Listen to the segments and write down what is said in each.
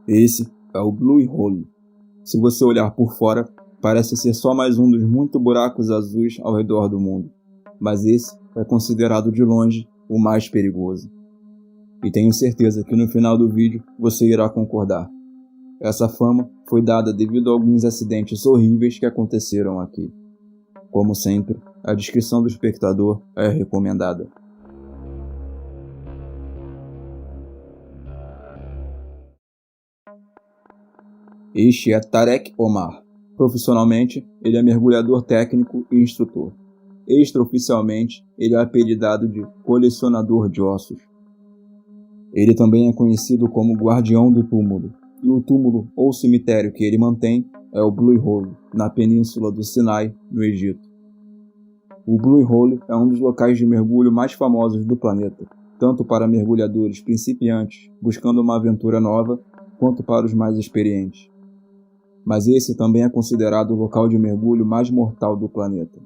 Esse é o Blue Hole. Se você olhar por fora, parece ser só mais um dos muitos buracos azuis ao redor do mundo, mas esse é considerado de longe o mais perigoso. E tenho certeza que no final do vídeo você irá concordar. Essa fama foi dada devido a alguns acidentes horríveis que aconteceram aqui. Como sempre, a descrição do espectador é recomendada. Este é Tarek Omar. Profissionalmente, ele é mergulhador técnico e instrutor. Extraoficialmente, ele é apelidado de colecionador de ossos. Ele também é conhecido como guardião do túmulo, e o túmulo ou cemitério que ele mantém é o Blue Hole, na península do Sinai, no Egito. O Blue Hole é um dos locais de mergulho mais famosos do planeta, tanto para mergulhadores principiantes buscando uma aventura nova, quanto para os mais experientes. Mas esse também é considerado o local de mergulho mais mortal do planeta.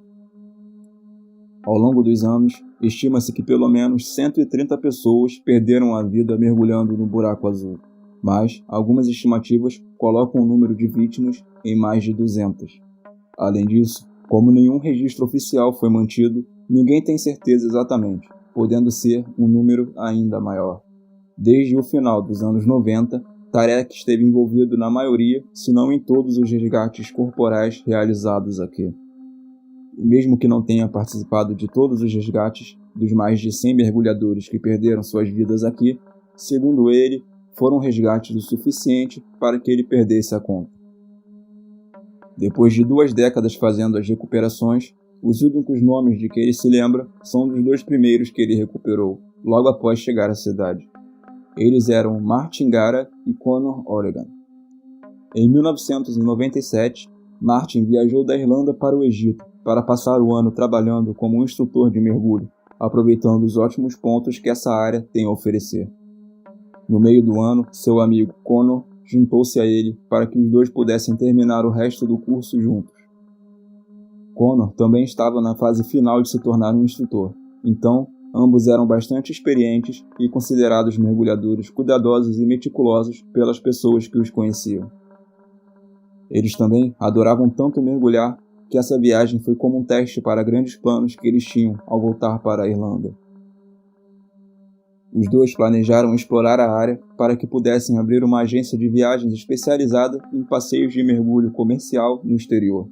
Ao longo dos anos, estima-se que pelo menos 130 pessoas perderam a vida mergulhando no buraco azul, mas algumas estimativas colocam o número de vítimas em mais de 200. Além disso, como nenhum registro oficial foi mantido, ninguém tem certeza exatamente, podendo ser um número ainda maior. Desde o final dos anos 90, Tarek esteve envolvido na maioria, se não em todos os resgates corporais realizados aqui. E mesmo que não tenha participado de todos os resgates dos mais de 100 mergulhadores que perderam suas vidas aqui, segundo ele, foram resgates o suficiente para que ele perdesse a conta. Depois de 2 décadas fazendo as recuperações, os únicos nomes de que ele se lembra são dos 2 primeiros que ele recuperou, logo após chegar à cidade. Eles eram Martin Gara e Conor Oregon. Em 1997, Martin viajou da Irlanda para o Egito para passar o ano trabalhando como instrutor de mergulho, aproveitando os ótimos pontos que essa área tem a oferecer. No meio do ano, seu amigo Conor juntou-se a ele para que os dois pudessem terminar o resto do curso juntos. Conor também estava na fase final de se tornar um instrutor, então ambos eram bastante experientes e considerados mergulhadores cuidadosos e meticulosos pelas pessoas que os conheciam. Eles também adoravam tanto mergulhar que essa viagem foi como um teste para grandes planos que eles tinham ao voltar para a Irlanda. Os dois planejaram explorar a área para que pudessem abrir uma agência de viagens especializada em passeios de mergulho comercial no exterior.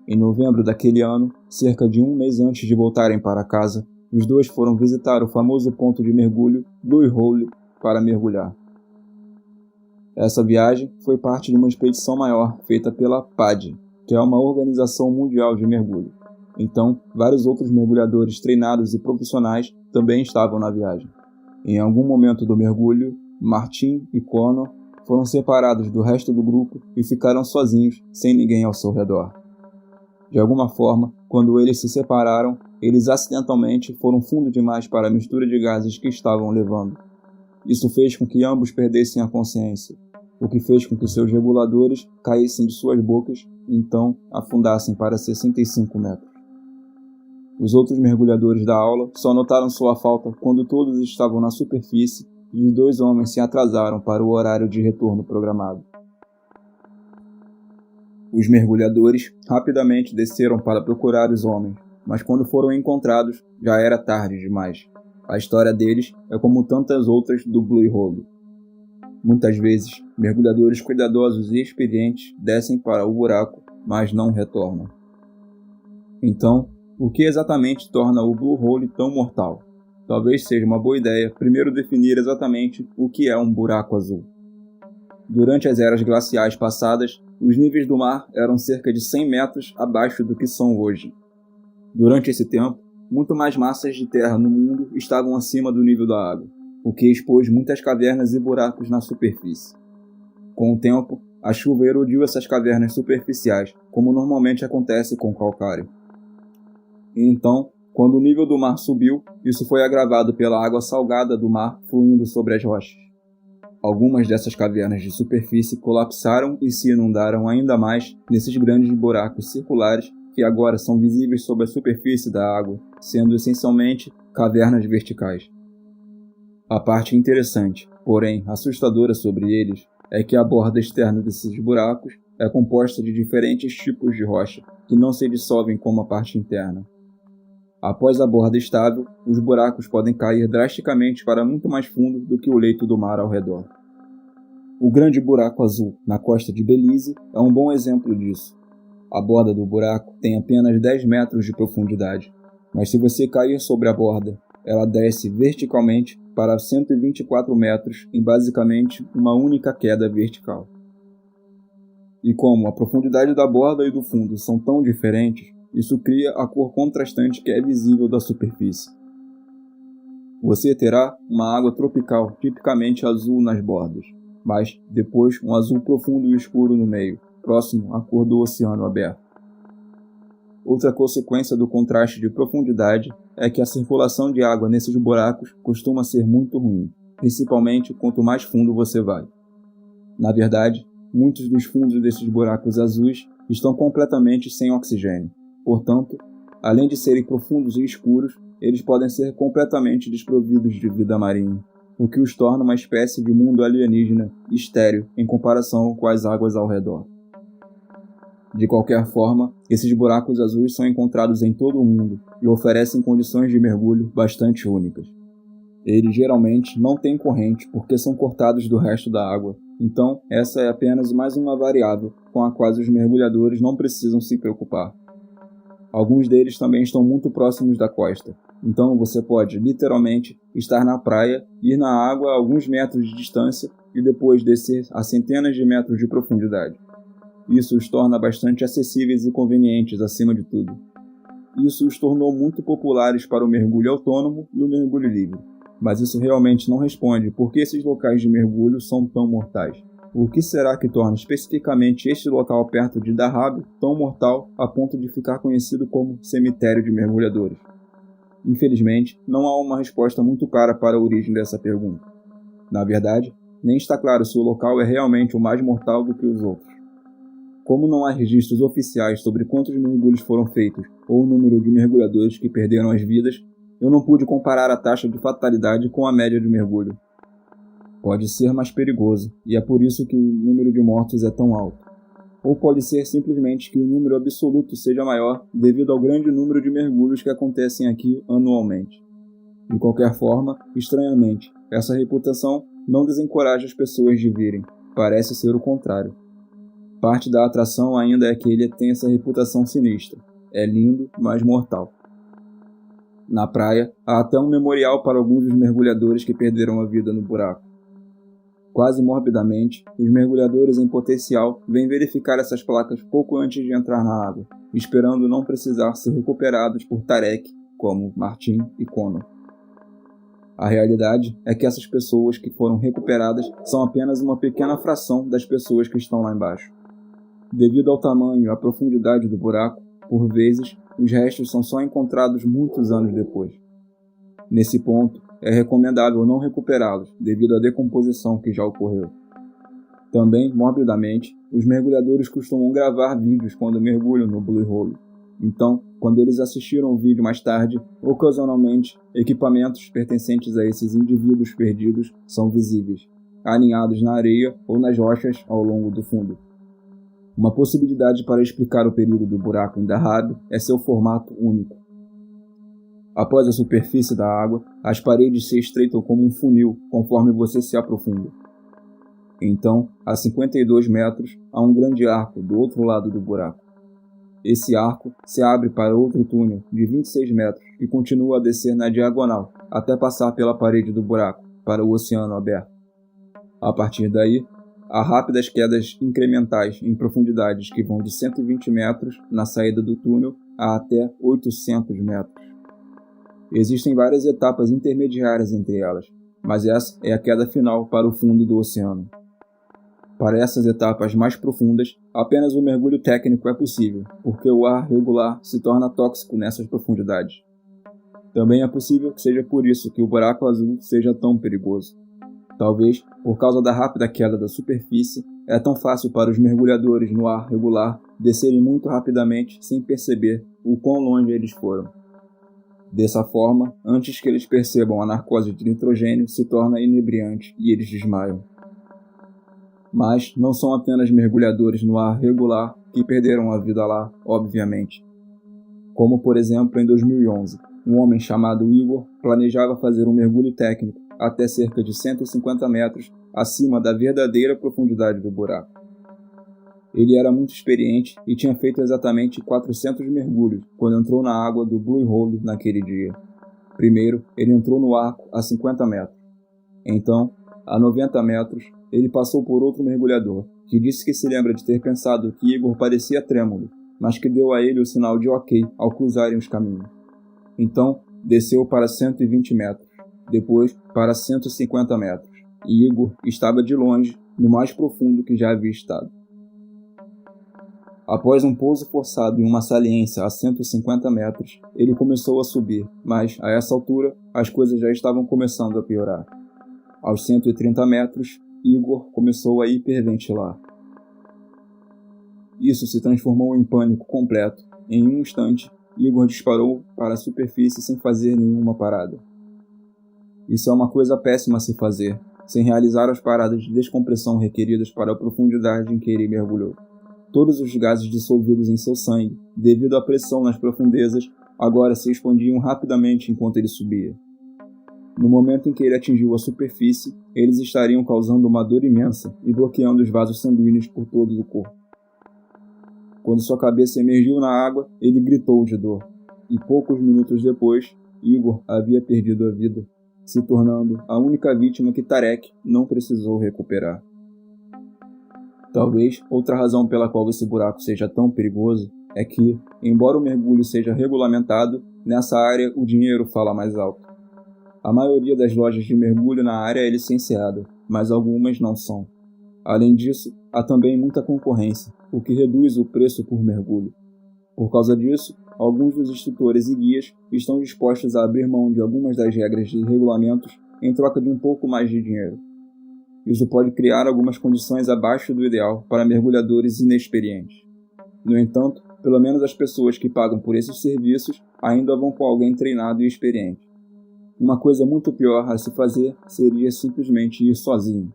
Em novembro daquele ano, cerca de um mês antes de voltarem para casa, os dois foram visitar o famoso ponto de mergulho Blue Hole para mergulhar. Essa viagem foi parte de uma expedição maior feita pela PADI, que é uma organização mundial de mergulho. Então, vários outros mergulhadores treinados e profissionais também estavam na viagem. Em algum momento do mergulho, Martin e Conor foram separados do resto do grupo e ficaram sozinhos, sem ninguém ao seu redor. De alguma forma, quando eles se separaram, eles acidentalmente foram fundo demais para a mistura de gases que estavam levando. Isso fez com que ambos perdessem a consciência, o que fez com que seus reguladores caíssem de suas bocas e então afundassem para 65 metros. Os outros mergulhadores da aula só notaram sua falta quando todos estavam na superfície e os 2 homens se atrasaram para o horário de retorno programado. Os mergulhadores rapidamente desceram para procurar os homens, mas quando foram encontrados, já era tarde demais. A história deles é como tantas outras do Blue Hole. Muitas vezes, mergulhadores cuidadosos e experientes descem para o buraco, mas não retornam. Então, o que exatamente torna o Blue Hole tão mortal? Talvez seja uma boa ideia primeiro definir exatamente o que é um buraco azul. Durante as eras glaciais passadas, os níveis do mar eram cerca de 100 metros abaixo do que são hoje. Durante esse tempo, muito mais massas de terra no mundo estavam acima do nível da água, o que expôs muitas cavernas e buracos na superfície. Com o tempo, a chuva erodiu essas cavernas superficiais, como normalmente acontece com o calcário. E então, quando o nível do mar subiu, isso foi agravado pela água salgada do mar fluindo sobre as rochas. Algumas dessas cavernas de superfície colapsaram e se inundaram ainda mais nesses grandes buracos circulares que agora são visíveis sob a superfície da água, sendo essencialmente cavernas verticais. A parte interessante, porém assustadora sobre eles, é que a borda externa desses buracos é composta de diferentes tipos de rocha, que não se dissolvem como a parte interna. Após a borda estável, os buracos podem cair drasticamente para muito mais fundo do que o leito do mar ao redor. O Grande Buraco Azul, na costa de Belize, é um bom exemplo disso. A borda do buraco tem apenas 10 metros de profundidade, mas se você cair sobre a borda, ela desce verticalmente para 124 metros em basicamente uma única queda vertical. E como a profundidade da borda e do fundo são tão diferentes, isso cria a cor contrastante que é visível da superfície. Você terá uma água tropical tipicamente azul nas bordas, mas depois um azul profundo e escuro no meio, próximo à cor do oceano aberto. Outra consequência do contraste de profundidade é que a circulação de água nesses buracos costuma ser muito ruim, principalmente quanto mais fundo você vai. Na verdade, muitos dos fundos desses buracos azuis estão completamente sem oxigênio. Portanto, além de serem profundos e escuros, eles podem ser completamente desprovidos de vida marinha, o que os torna uma espécie de mundo alienígena estéril em comparação com as águas ao redor. De qualquer forma, esses buracos azuis são encontrados em todo o mundo e oferecem condições de mergulho bastante únicas. Eles geralmente não têm corrente porque são cortados do resto da água, então essa é apenas mais uma variável com a qual os mergulhadores não precisam se preocupar. Alguns deles também estão muito próximos da costa, então você pode literalmente estar na praia, ir na água a alguns metros de distância e depois descer a centenas de metros de profundidade. Isso os torna bastante acessíveis e convenientes acima de tudo. Isso os tornou muito populares para o mergulho autônomo e o mergulho livre, mas isso realmente não responde por que esses locais de mergulho são tão mortais. O que será que torna especificamente este local perto de Dahab tão mortal a ponto de ficar conhecido como cemitério de mergulhadores? Infelizmente, não há uma resposta muito clara para a origem dessa pergunta. Na verdade, nem está claro se o local é realmente o mais mortal do que os outros. Como não há registros oficiais sobre quantos mergulhos foram feitos ou o número de mergulhadores que perderam as vidas, eu não pude comparar a taxa de fatalidade com a média de mergulho. Pode ser mais perigoso, e é por isso que o número de mortos é tão alto. Ou pode ser simplesmente que o número absoluto seja maior devido ao grande número de mergulhos que acontecem aqui anualmente. De qualquer forma, estranhamente, essa reputação não desencoraja as pessoas de virem, parece ser o contrário. Parte da atração ainda é que ele tem essa reputação sinistra. É lindo, mas mortal. Na praia, há até um memorial para alguns dos mergulhadores que perderam a vida no buraco. Quase morbidamente, os mergulhadores em potencial vêm verificar essas placas pouco antes de entrar na água, esperando não precisar ser recuperados por Tarek, como Martin e Connor. A realidade é que essas pessoas que foram recuperadas são apenas uma pequena fração das pessoas que estão lá embaixo. Devido ao tamanho e à profundidade do buraco, por vezes, os restos são só encontrados muitos anos depois. Nesse ponto, é recomendável não recuperá-los devido à decomposição que já ocorreu. Também, morbidamente, os mergulhadores costumam gravar vídeos quando mergulham no Blue Hole. Então, quando eles assistiram o vídeo mais tarde, ocasionalmente, equipamentos pertencentes a esses indivíduos perdidos são visíveis, alinhados na areia ou nas rochas ao longo do fundo. Uma possibilidade para explicar o período do buraco em Dahab é seu formato único. Após a superfície da água, as paredes se estreitam como um funil conforme você se aprofunda. Então, a 52 metros, há um grande arco do outro lado do buraco. Esse arco se abre para outro túnel de 26 metros e continua a descer na diagonal até passar pela parede do buraco para o oceano aberto. A partir daí, há rápidas quedas incrementais em profundidades que vão de 120 metros na saída do túnel a até 800 metros. Existem várias etapas intermediárias entre elas, mas essa é a queda final para o fundo do oceano. Para essas etapas mais profundas, apenas um mergulho técnico é possível, porque o ar regular se torna tóxico nessas profundidades. Também é possível que seja por isso que o buraco azul seja tão perigoso. Talvez, por causa da rápida queda da superfície, é tão fácil para os mergulhadores no ar regular descerem muito rapidamente sem perceber o quão longe eles foram. Dessa forma, antes que eles percebam, a narcose de nitrogênio se torna inebriante e eles desmaiam. Mas não são apenas mergulhadores no ar regular que perderam a vida lá, obviamente. Como, por exemplo, em 2011, um homem chamado Igor planejava fazer um mergulho técnico até cerca de 150 metros acima da verdadeira profundidade do buraco. Ele era muito experiente e tinha feito exatamente 400 mergulhos quando entrou na água do Blue Hole naquele dia. Primeiro, ele entrou no arco a 50 metros. Então, a 90 metros, ele passou por outro mergulhador, que disse que se lembra de ter pensado que Igor parecia trêmulo, mas que deu a ele o sinal de ok ao cruzarem os caminhos. Então, desceu para 120 metros, depois para 150 metros, e Igor estava de longe no mais profundo que já havia estado. Após um pouso forçado em uma saliência a 150 metros, ele começou a subir, mas, a essa altura, as coisas já estavam começando a piorar. Aos 130 metros, Igor começou a hiperventilar. Isso se transformou em pânico completo. Em um instante, Igor disparou para a superfície sem fazer nenhuma parada. Isso é uma coisa péssima a se fazer, sem realizar as paradas de descompressão requeridas para a profundidade em que ele mergulhou. Todos os gases dissolvidos em seu sangue, devido à pressão nas profundezas, agora se expandiam rapidamente enquanto ele subia. No momento em que ele atingiu a superfície, eles estariam causando uma dor imensa e bloqueando os vasos sanguíneos por todo o corpo. Quando sua cabeça emergiu na água, ele gritou de dor, e poucos minutos depois, Igor havia perdido a vida, se tornando a única vítima que Tarek não precisou recuperar. Talvez outra razão pela qual esse buraco seja tão perigoso é que, embora o mergulho seja regulamentado, nessa área o dinheiro fala mais alto. A maioria das lojas de mergulho na área é licenciada, mas algumas não são. Além disso, há também muita concorrência, o que reduz o preço por mergulho. Por causa disso, alguns dos instrutores e guias estão dispostos a abrir mão de algumas das regras e regulamentos em troca de um pouco mais de dinheiro. Isso pode criar algumas condições abaixo do ideal para mergulhadores inexperientes. No entanto, pelo menos as pessoas que pagam por esses serviços ainda vão com alguém treinado e experiente. Uma coisa muito pior a se fazer seria simplesmente ir sozinho.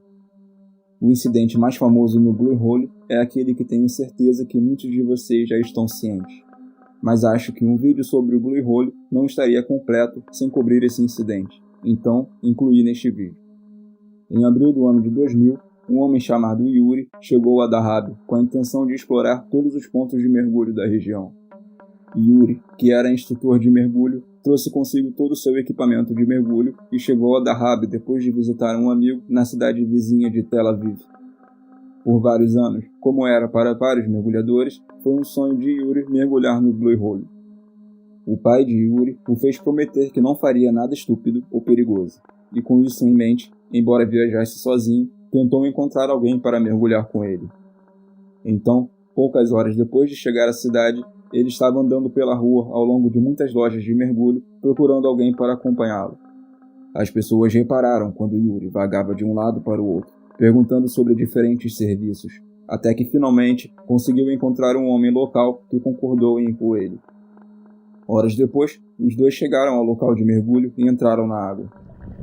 O incidente mais famoso no Blue Hole é aquele que tenho certeza que muitos de vocês já estão cientes. Mas acho que um vídeo sobre o Blue Hole não estaria completo sem cobrir esse incidente, então incluí neste vídeo. Em abril do ano de 2000, um homem chamado Yuri chegou a Dahab com a intenção de explorar todos os pontos de mergulho da região. Yuri, que era instrutor de mergulho, trouxe consigo todo o seu equipamento de mergulho e chegou a Dahab depois de visitar um amigo na cidade vizinha de Tel Aviv. Por vários anos, como era para vários mergulhadores, foi um sonho de Yuri mergulhar no Blue Hole. O pai de Yuri o fez prometer que não faria nada estúpido ou perigoso, e com isso em mente, embora viajasse sozinho, tentou encontrar alguém para mergulhar com ele. Então, poucas horas depois de chegar à cidade, ele estava andando pela rua ao longo de muitas lojas de mergulho, procurando alguém para acompanhá-lo. As pessoas repararam quando Yuri vagava de um lado para o outro, perguntando sobre diferentes serviços, até que finalmente conseguiu encontrar um homem local que concordou em ir com ele. Horas depois, os dois chegaram ao local de mergulho e entraram na água.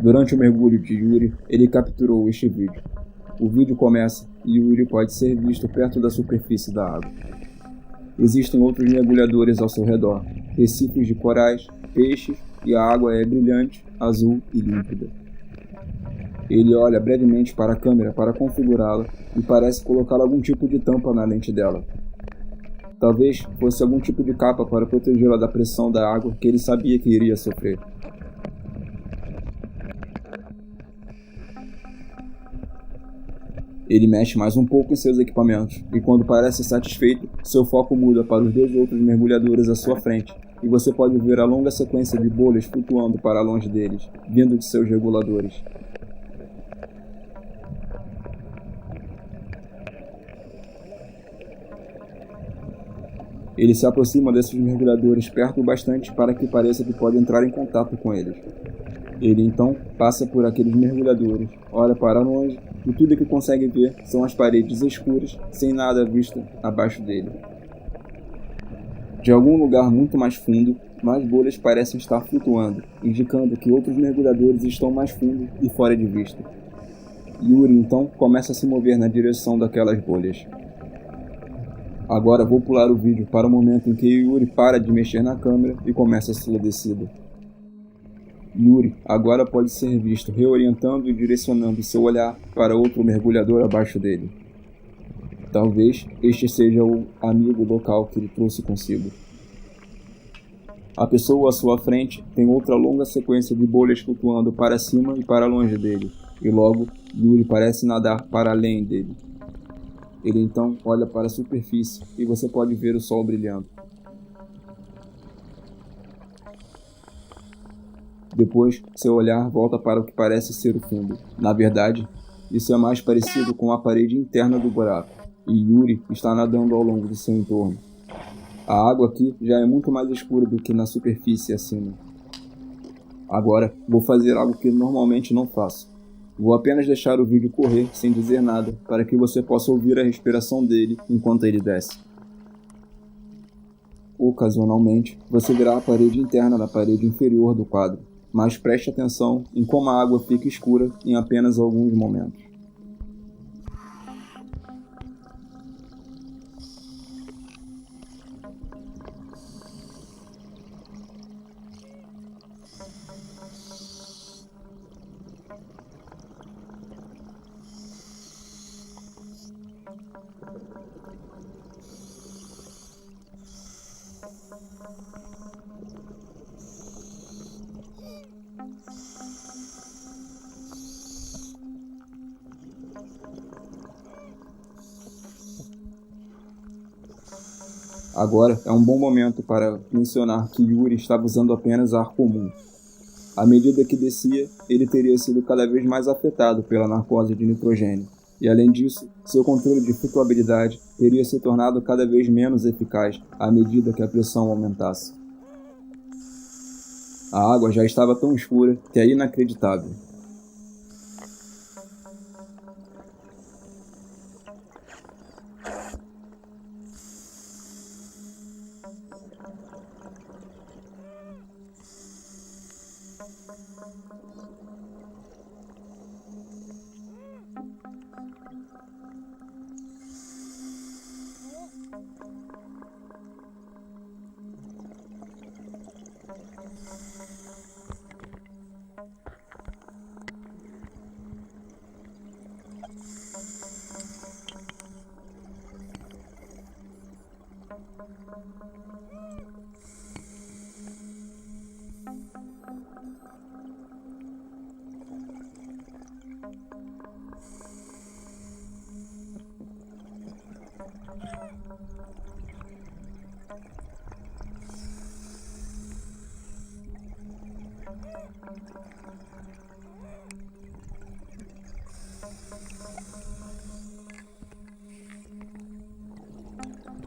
Durante o mergulho de Yuri, ele capturou este vídeo. O vídeo começa e Yuri pode ser visto perto da superfície da água. Existem outros mergulhadores ao seu redor, recifes de corais, peixes e a água é brilhante, azul e límpida. Ele olha brevemente para a câmera para configurá-la e parece colocar algum tipo de tampa na lente dela. Talvez fosse algum tipo de capa para protegê-la da pressão da água que ele sabia que iria sofrer. Ele mexe mais um pouco em seus equipamentos, e quando parece satisfeito, seu foco muda para os dois outros mergulhadores à sua frente, e você pode ver a longa sequência de bolhas flutuando para longe deles, vindo de seus reguladores. Ele se aproxima desses mergulhadores perto o bastante para que pareça que pode entrar em contato com eles. Ele então passa por aqueles mergulhadores, olha para longe e tudo que consegue ver são as paredes escuras, sem nada visto abaixo dele. De algum lugar muito mais fundo, mais bolhas parecem estar flutuando, indicando que outros mergulhadores estão mais fundo e fora de vista. Yuri então começa a se mover na direção daquelas bolhas. Agora vou pular o vídeo para o momento em que Yuri para de mexer na câmera e começa a sua descida. Yuri agora pode ser visto reorientando e direcionando seu olhar para outro mergulhador abaixo dele. Talvez este seja o amigo local que ele trouxe consigo. A pessoa à sua frente tem outra longa sequência de bolhas flutuando para cima e para longe dele, e logo Yuri parece nadar para além dele. Ele então olha para a superfície e você pode ver o sol brilhando. Depois, seu olhar volta para o que parece ser o fundo. Na verdade, isso é mais parecido com a parede interna do buraco, e Yuri está nadando ao longo do seu entorno. A água aqui já é muito mais escura do que na superfície acima. Agora, vou fazer algo que normalmente não faço. Vou apenas deixar o vídeo correr sem dizer nada, para que você possa ouvir a respiração dele enquanto ele desce. Ocasionalmente, você verá a parede interna da parede inferior do quadro, mas preste atenção em como a água fica escura em apenas alguns momentos. Agora é um bom momento para mencionar que Yuri estava usando apenas ar comum. À medida que descia, ele teria sido cada vez mais afetado pela narcose de nitrogênio, e além disso, seu controle de flutuabilidade teria se tornado cada vez menos eficaz à medida que a pressão aumentasse. A água já estava tão escura que é inacreditável.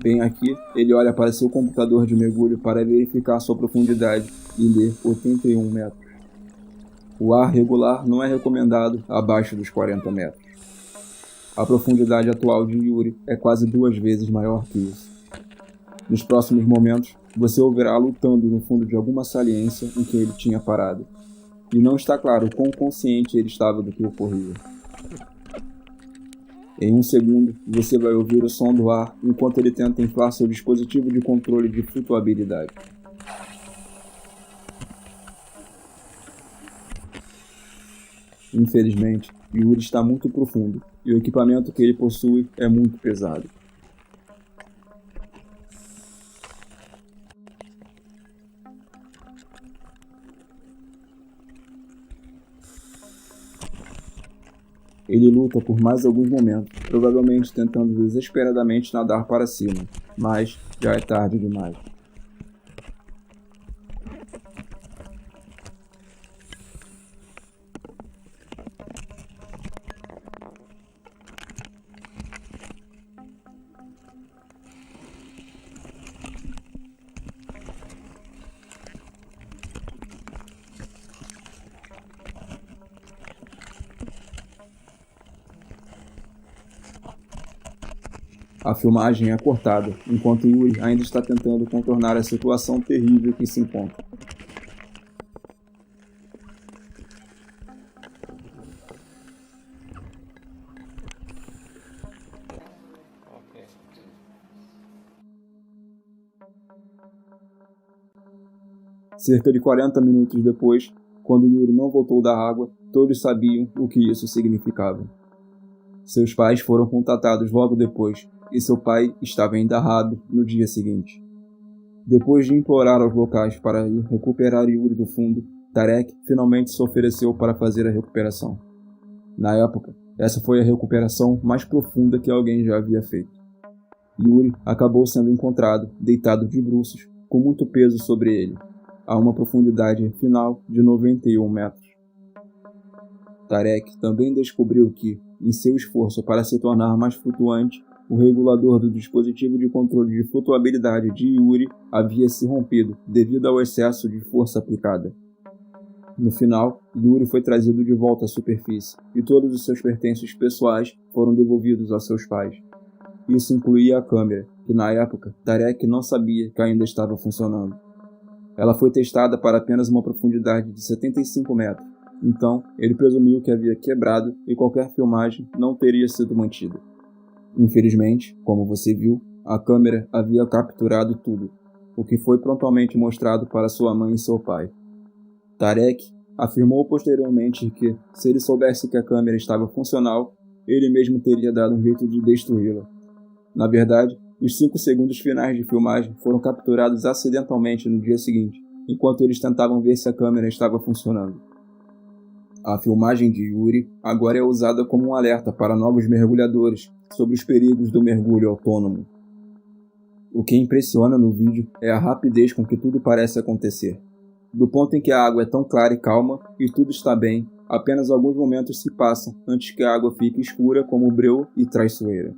Bem aqui, ele olha para seu computador de mergulho para verificar sua profundidade e lê 81 metros. O ar regular não é recomendado abaixo dos 40 metros. A profundidade atual de Yuri é quase 2 vezes maior que isso. Nos próximos momentos, você o verá lutando no fundo de alguma saliência em que ele tinha parado. E não está claro quão consciente ele estava do que ocorria. Em um segundo, você vai ouvir o som do ar enquanto ele tenta inflar seu dispositivo de controle de flutuabilidade. Infelizmente, Yuri está muito profundo e o equipamento que ele possui é muito pesado. Ele luta por mais alguns momentos, provavelmente tentando desesperadamente nadar para cima, mas já é tarde demais. A filmagem é cortada, enquanto Yuri ainda está tentando contornar a situação terrível que se encontra. Cerca de 40 minutos depois, quando Yuri não voltou da água, todos sabiam o que isso significava. Seus pais foram contatados logo depois, e seu pai estava em Dahab no dia seguinte. Depois de implorar aos locais para ir recuperar Yuri do fundo, Tarek finalmente se ofereceu para fazer a recuperação. Na época, essa foi a recuperação mais profunda que alguém já havia feito. Yuri acabou sendo encontrado, deitado de bruços, com muito peso sobre ele, a uma profundidade final de 91 metros. Tarek também descobriu que, em seu esforço para se tornar mais flutuante, o regulador do dispositivo de controle de flutuabilidade de Yuri havia se rompido devido ao excesso de força aplicada. No final, Yuri foi trazido de volta à superfície e todos os seus pertences pessoais foram devolvidos aos seus pais. Isso incluía a câmera, que na época Tarek não sabia que ainda estava funcionando. Ela foi testada para apenas uma profundidade de 75 metros, então ele presumiu que havia quebrado e qualquer filmagem não teria sido mantida. Infelizmente, como você viu, a câmera havia capturado tudo, o que foi prontamente mostrado para sua mãe e seu pai. Tarek afirmou posteriormente que, se ele soubesse que a câmera estava funcional, ele mesmo teria dado um jeito de destruí-la. Na verdade, os 5 segundos finais de filmagem foram capturados acidentalmente no dia seguinte, enquanto eles tentavam ver se a câmera estava funcionando. A filmagem de Yuri agora é usada como um alerta para novos mergulhadores sobre os perigos do mergulho autônomo. O que impressiona no vídeo é a rapidez com que tudo parece acontecer. Do ponto em que a água é tão clara e calma e tudo está bem, apenas alguns momentos se passam antes que a água fique escura como breu e traiçoeira.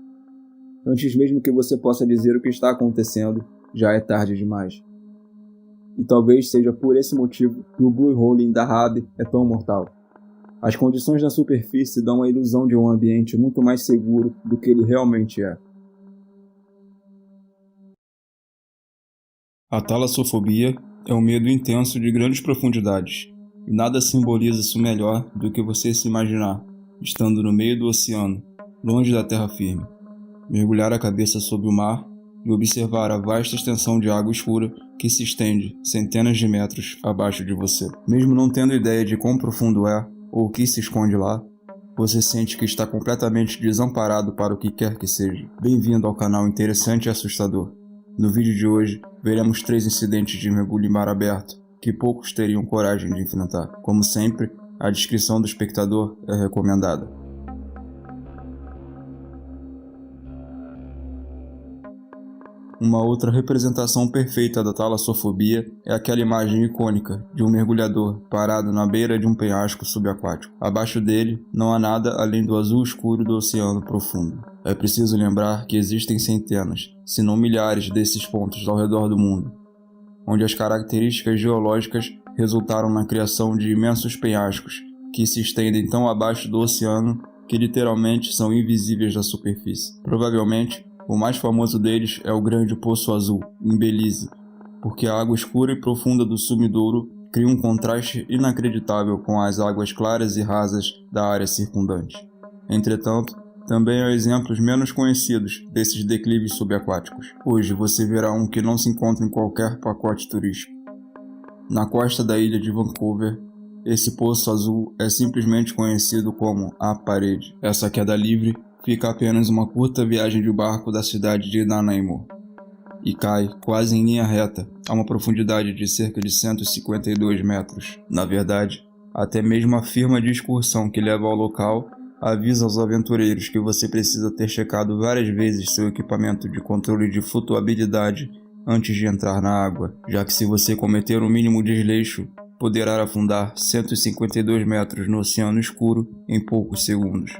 Antes mesmo que você possa dizer o que está acontecendo, já é tarde demais. E talvez seja por esse motivo que o Blue Hole em Dahab é tão mortal. As condições na superfície dão a ilusão de um ambiente muito mais seguro do que ele realmente é. A talassofobia é um medo intenso de grandes profundidades, e nada simboliza isso melhor do que você se imaginar, estando no meio do oceano, longe da terra firme. Mergulhar a cabeça sob o mar e observar a vasta extensão de água escura que se estende centenas de metros abaixo de você. Mesmo não tendo ideia de quão profundo é ou o que se esconde lá, você sente que está completamente desamparado para o que quer que seja. Bem-vindo ao canal Interessante e Assustador. No vídeo de hoje, veremos 3 incidentes de mergulho em mar aberto que poucos teriam coragem de enfrentar. Como sempre, a descrição do espectador é recomendada. Uma outra representação perfeita da talassofobia é aquela imagem icônica de um mergulhador parado na beira de um penhasco subaquático. Abaixo dele não há nada além do azul escuro do oceano profundo. É preciso lembrar que existem centenas, se não milhares desses pontos ao redor do mundo, onde as características geológicas resultaram na criação de imensos penhascos que se estendem tão abaixo do oceano que literalmente são invisíveis da superfície. Provavelmente, o mais famoso deles é o Grande Poço Azul, em Belize, porque a água escura e profunda do sumidouro cria um contraste inacreditável com as águas claras e rasas da área circundante. Entretanto, também há exemplos menos conhecidos desses declives subaquáticos. Hoje você verá um que não se encontra em qualquer pacote turístico. Na costa da ilha de Vancouver, esse poço azul é simplesmente conhecido como a Parede. Essa queda livre fica apenas uma curta viagem de barco da cidade de Nanaimo e cai quase em linha reta a uma profundidade de cerca de 152 metros. Na verdade, até mesmo a firma de excursão que leva ao local avisa aos aventureiros que você precisa ter checado várias vezes seu equipamento de controle de flutuabilidade antes de entrar na água, já que se você cometer o mínimo desleixo, poderá afundar 152 metros no oceano escuro em poucos segundos.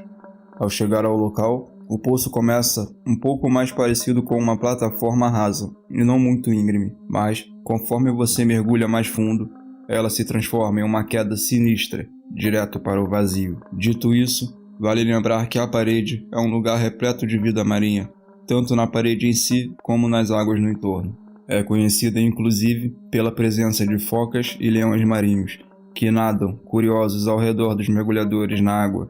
Ao chegar ao local, o poço começa um pouco mais parecido com uma plataforma rasa, e não muito íngreme, mas, conforme você mergulha mais fundo, ela se transforma em uma queda sinistra, direto para o vazio. Dito isso, vale lembrar que a Parede é um lugar repleto de vida marinha, tanto na parede em si como nas águas no entorno. É conhecida inclusive pela presença de focas e leões marinhos, que nadam, curiosos, ao redor dos mergulhadores na água.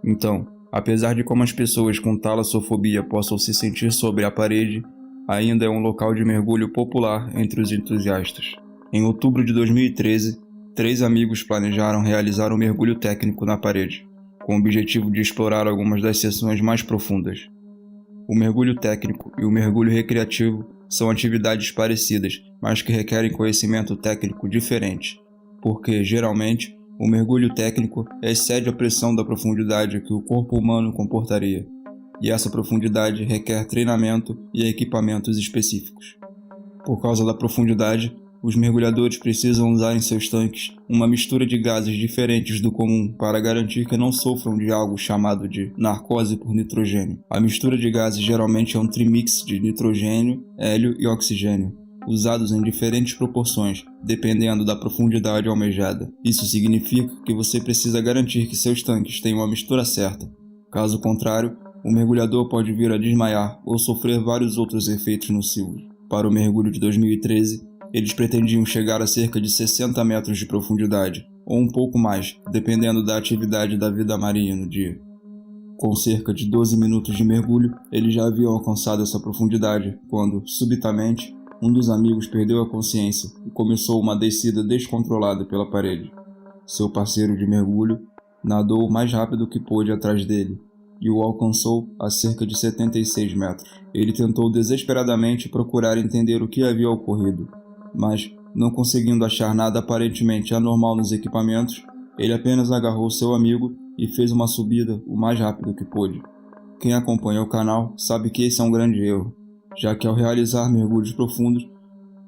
Então, apesar de como as pessoas com talassofobia possam se sentir sobre a parede, ainda é um local de mergulho popular entre os entusiastas. Em outubro de 2013, 3 amigos planejaram realizar um mergulho técnico na parede, com o objetivo de explorar algumas das seções mais profundas. O mergulho técnico e o mergulho recreativo são atividades parecidas, mas que requerem conhecimento técnico diferente, porque, geralmente, o mergulho técnico excede a pressão da profundidade que o corpo humano comportaria, e essa profundidade requer treinamento e equipamentos específicos. Por causa da profundidade, os mergulhadores precisam usar em seus tanques uma mistura de gases diferentes do comum para garantir que não sofram de algo chamado de narcose por nitrogênio. A mistura de gases geralmente é um trimix de nitrogênio, hélio e oxigênio, usados em diferentes proporções, dependendo da profundidade almejada. Isso significa que você precisa garantir que seus tanques tenham a mistura certa. Caso contrário, o mergulhador pode vir a desmaiar ou sofrer vários outros efeitos nocivos. Para o mergulho de 2013, eles pretendiam chegar a cerca de 60 metros de profundidade, ou um pouco mais, dependendo da atividade da vida marinha no dia. Com cerca de 12 minutos de mergulho, eles já haviam alcançado essa profundidade, quando, subitamente, um dos amigos perdeu a consciência e começou uma descida descontrolada pela parede. Seu parceiro de mergulho nadou o mais rápido que pôde atrás dele e o alcançou a cerca de 76 metros. Ele tentou desesperadamente procurar entender o que havia ocorrido, mas, não conseguindo achar nada aparentemente anormal nos equipamentos, ele apenas agarrou seu amigo e fez uma subida o mais rápido que pôde. Quem acompanha o canal sabe que esse é um grande erro, já que ao realizar mergulhos profundos,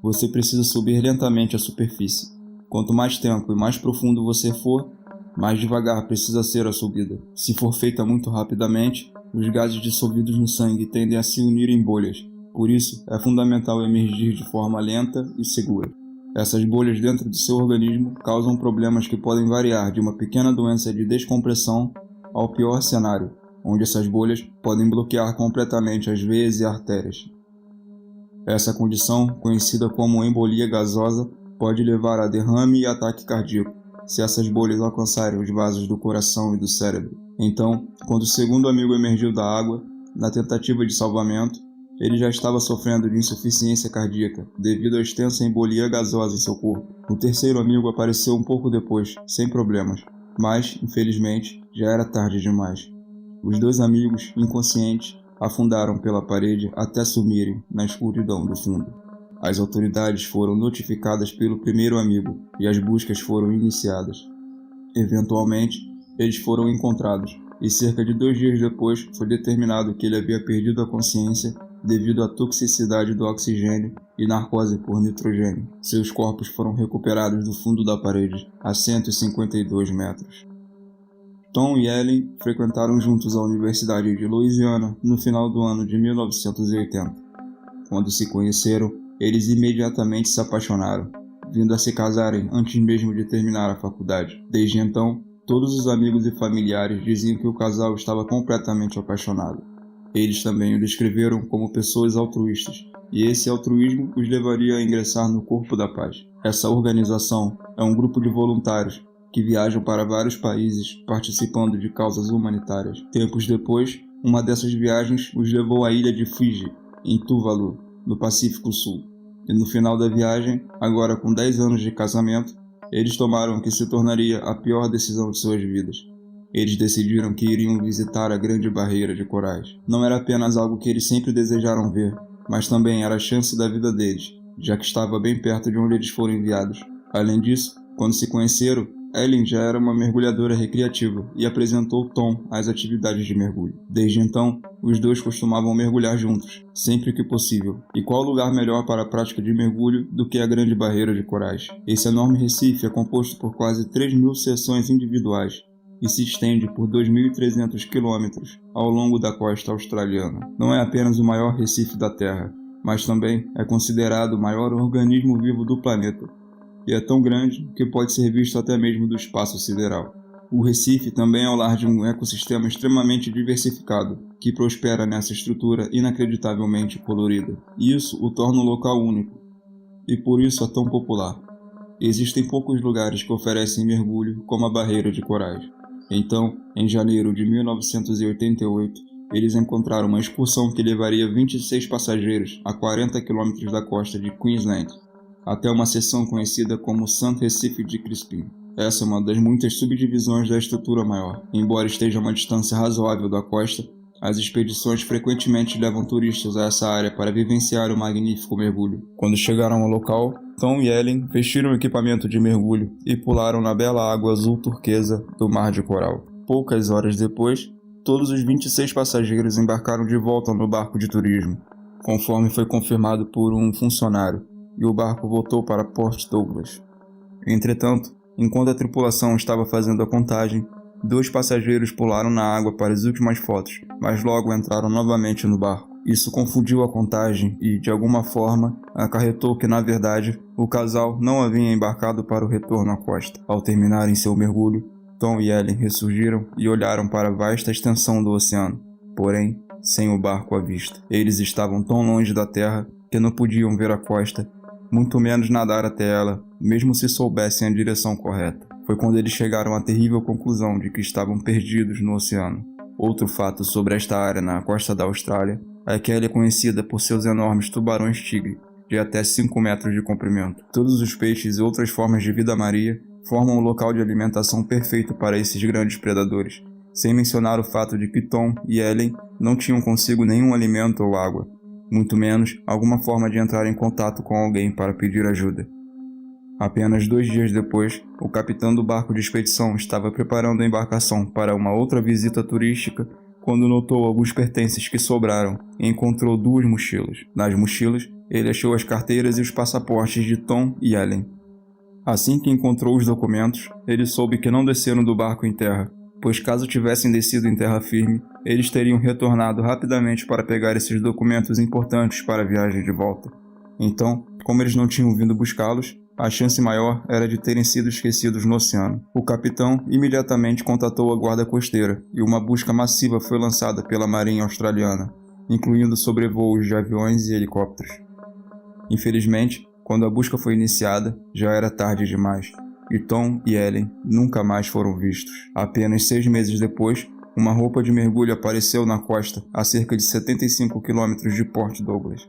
você precisa subir lentamente à superfície. Quanto mais tempo e mais profundo você for, mais devagar precisa ser a subida. Se for feita muito rapidamente, os gases dissolvidos no sangue tendem a se unir em bolhas. Por isso, é fundamental emergir de forma lenta e segura. Essas bolhas dentro do seu organismo causam problemas que podem variar de uma pequena doença de descompressão ao pior cenário, onde essas bolhas podem bloquear completamente as veias e artérias. Essa condição, conhecida como embolia gasosa, pode levar a derrame e ataque cardíaco, se essas bolhas alcançarem os vasos do coração e do cérebro. Então, quando o segundo amigo emergiu da água, na tentativa de salvamento, ele já estava sofrendo de insuficiência cardíaca, devido à extensa embolia gasosa em seu corpo. O terceiro amigo apareceu um pouco depois, sem problemas, mas, infelizmente, já era tarde demais. Os 2 amigos, inconscientes, afundaram pela parede até sumirem na escuridão do fundo. As autoridades foram notificadas pelo primeiro amigo e as buscas foram iniciadas. Eventualmente, eles foram encontrados e cerca de 2 dias depois foi determinado que ele havia perdido a consciência devido à toxicidade do oxigênio e narcose por nitrogênio. Seus corpos foram recuperados do fundo da parede, a 152 metros. Tom e Ellen frequentaram juntos a Universidade de Louisiana no final do ano de 1980. Quando se conheceram, eles imediatamente se apaixonaram, vindo a se casarem antes mesmo de terminar a faculdade. Desde então, todos os amigos e familiares diziam que o casal estava completamente apaixonado. Eles também o descreveram como pessoas altruístas, e esse altruísmo os levaria a ingressar no Corpo da Paz. Essa organização é um grupo de voluntários que viajam para vários países participando de causas humanitárias. Tempos depois, uma dessas viagens os levou à ilha de Fiji, em Tuvalu, no Pacífico Sul. E no final da viagem, agora com 10 anos de casamento, eles tomaram o que se tornaria a pior decisão de suas vidas. Eles decidiram que iriam visitar a Grande Barreira de Corais. Não era apenas algo que eles sempre desejaram ver, mas também era a chance da vida deles, já que estava bem perto de onde eles foram enviados. Além disso, quando se conheceram, Ellen já era uma mergulhadora recreativa e apresentou Tom às atividades de mergulho. Desde então, os 2 costumavam mergulhar juntos, sempre que possível. E qual lugar melhor para a prática de mergulho do que a Grande Barreira de Corais? Esse enorme recife é composto por quase 3.000 seções individuais e se estende por 2.300 quilômetros ao longo da costa australiana. Não é apenas o maior recife da Terra, mas também é considerado o maior organismo vivo do planeta, e é tão grande que pode ser visto até mesmo do espaço sideral. O Recife também é o lar de um ecossistema extremamente diversificado, que prospera nessa estrutura inacreditavelmente colorida. Isso o torna um local único, e por isso é tão popular. Existem poucos lugares que oferecem mergulho como a Barreira de Corais. Então, em janeiro de 1988, eles encontraram uma excursão que levaria 26 passageiros a 40 km da costa de Queensland, até uma seção conhecida como St. Recife de Crispin. Essa é uma das muitas subdivisões da estrutura maior. Embora esteja a uma distância razoável da costa, as expedições frequentemente levam turistas a essa área para vivenciar o magnífico mergulho. Quando chegaram ao local, Tom e Ellen vestiram o equipamento de mergulho e pularam na bela água azul turquesa do Mar de Coral. Poucas horas depois, todos os 26 passageiros embarcaram de volta no barco de turismo, conforme foi confirmado por um funcionário, e o barco voltou para Port Douglas. Entretanto, enquanto a tripulação estava fazendo a contagem, 2 passageiros pularam na água para as últimas fotos, mas logo entraram novamente no barco. Isso confundiu a contagem e, de alguma forma, acarretou que, na verdade, o casal não havia embarcado para o retorno à costa. Ao terminarem seu mergulho, Tom e Ellen ressurgiram e olharam para a vasta extensão do oceano, porém, sem o barco à vista. Eles estavam tão longe da terra que não podiam ver a costa, muito menos nadar até ela, mesmo se soubessem a direção correta. Foi quando eles chegaram à terrível conclusão de que estavam perdidos no oceano. Outro fato sobre esta área na costa da Austrália é que ela é conhecida por seus enormes tubarões-tigre, de até 5 metros de comprimento. Todos os peixes e outras formas de vida marinha formam um local de alimentação perfeito para esses grandes predadores, sem mencionar o fato de que Tom e Ellen não tinham consigo nenhum alimento ou água, muito menos alguma forma de entrar em contato com alguém para pedir ajuda. Apenas 2 dias depois, o capitão do barco de expedição estava preparando a embarcação para uma outra visita turística quando notou alguns pertences que sobraram e encontrou 2 mochilas. Nas mochilas, ele achou as carteiras e os passaportes de Tom e Ellen. Assim que encontrou os documentos, ele soube que não desceram do barco em terra, pois caso tivessem descido em terra firme, eles teriam retornado rapidamente para pegar esses documentos importantes para a viagem de volta. Então, como eles não tinham vindo buscá-los, a chance maior era de terem sido esquecidos no oceano. O capitão imediatamente contatou a guarda costeira e uma busca massiva foi lançada pela Marinha Australiana, incluindo sobrevoos de aviões e helicópteros. Infelizmente, quando a busca foi iniciada, já era tarde demais, e Tom e Ellen nunca mais foram vistos. Apenas 6 meses depois, uma roupa de mergulho apareceu na costa, a cerca de 75 km de Port Douglas.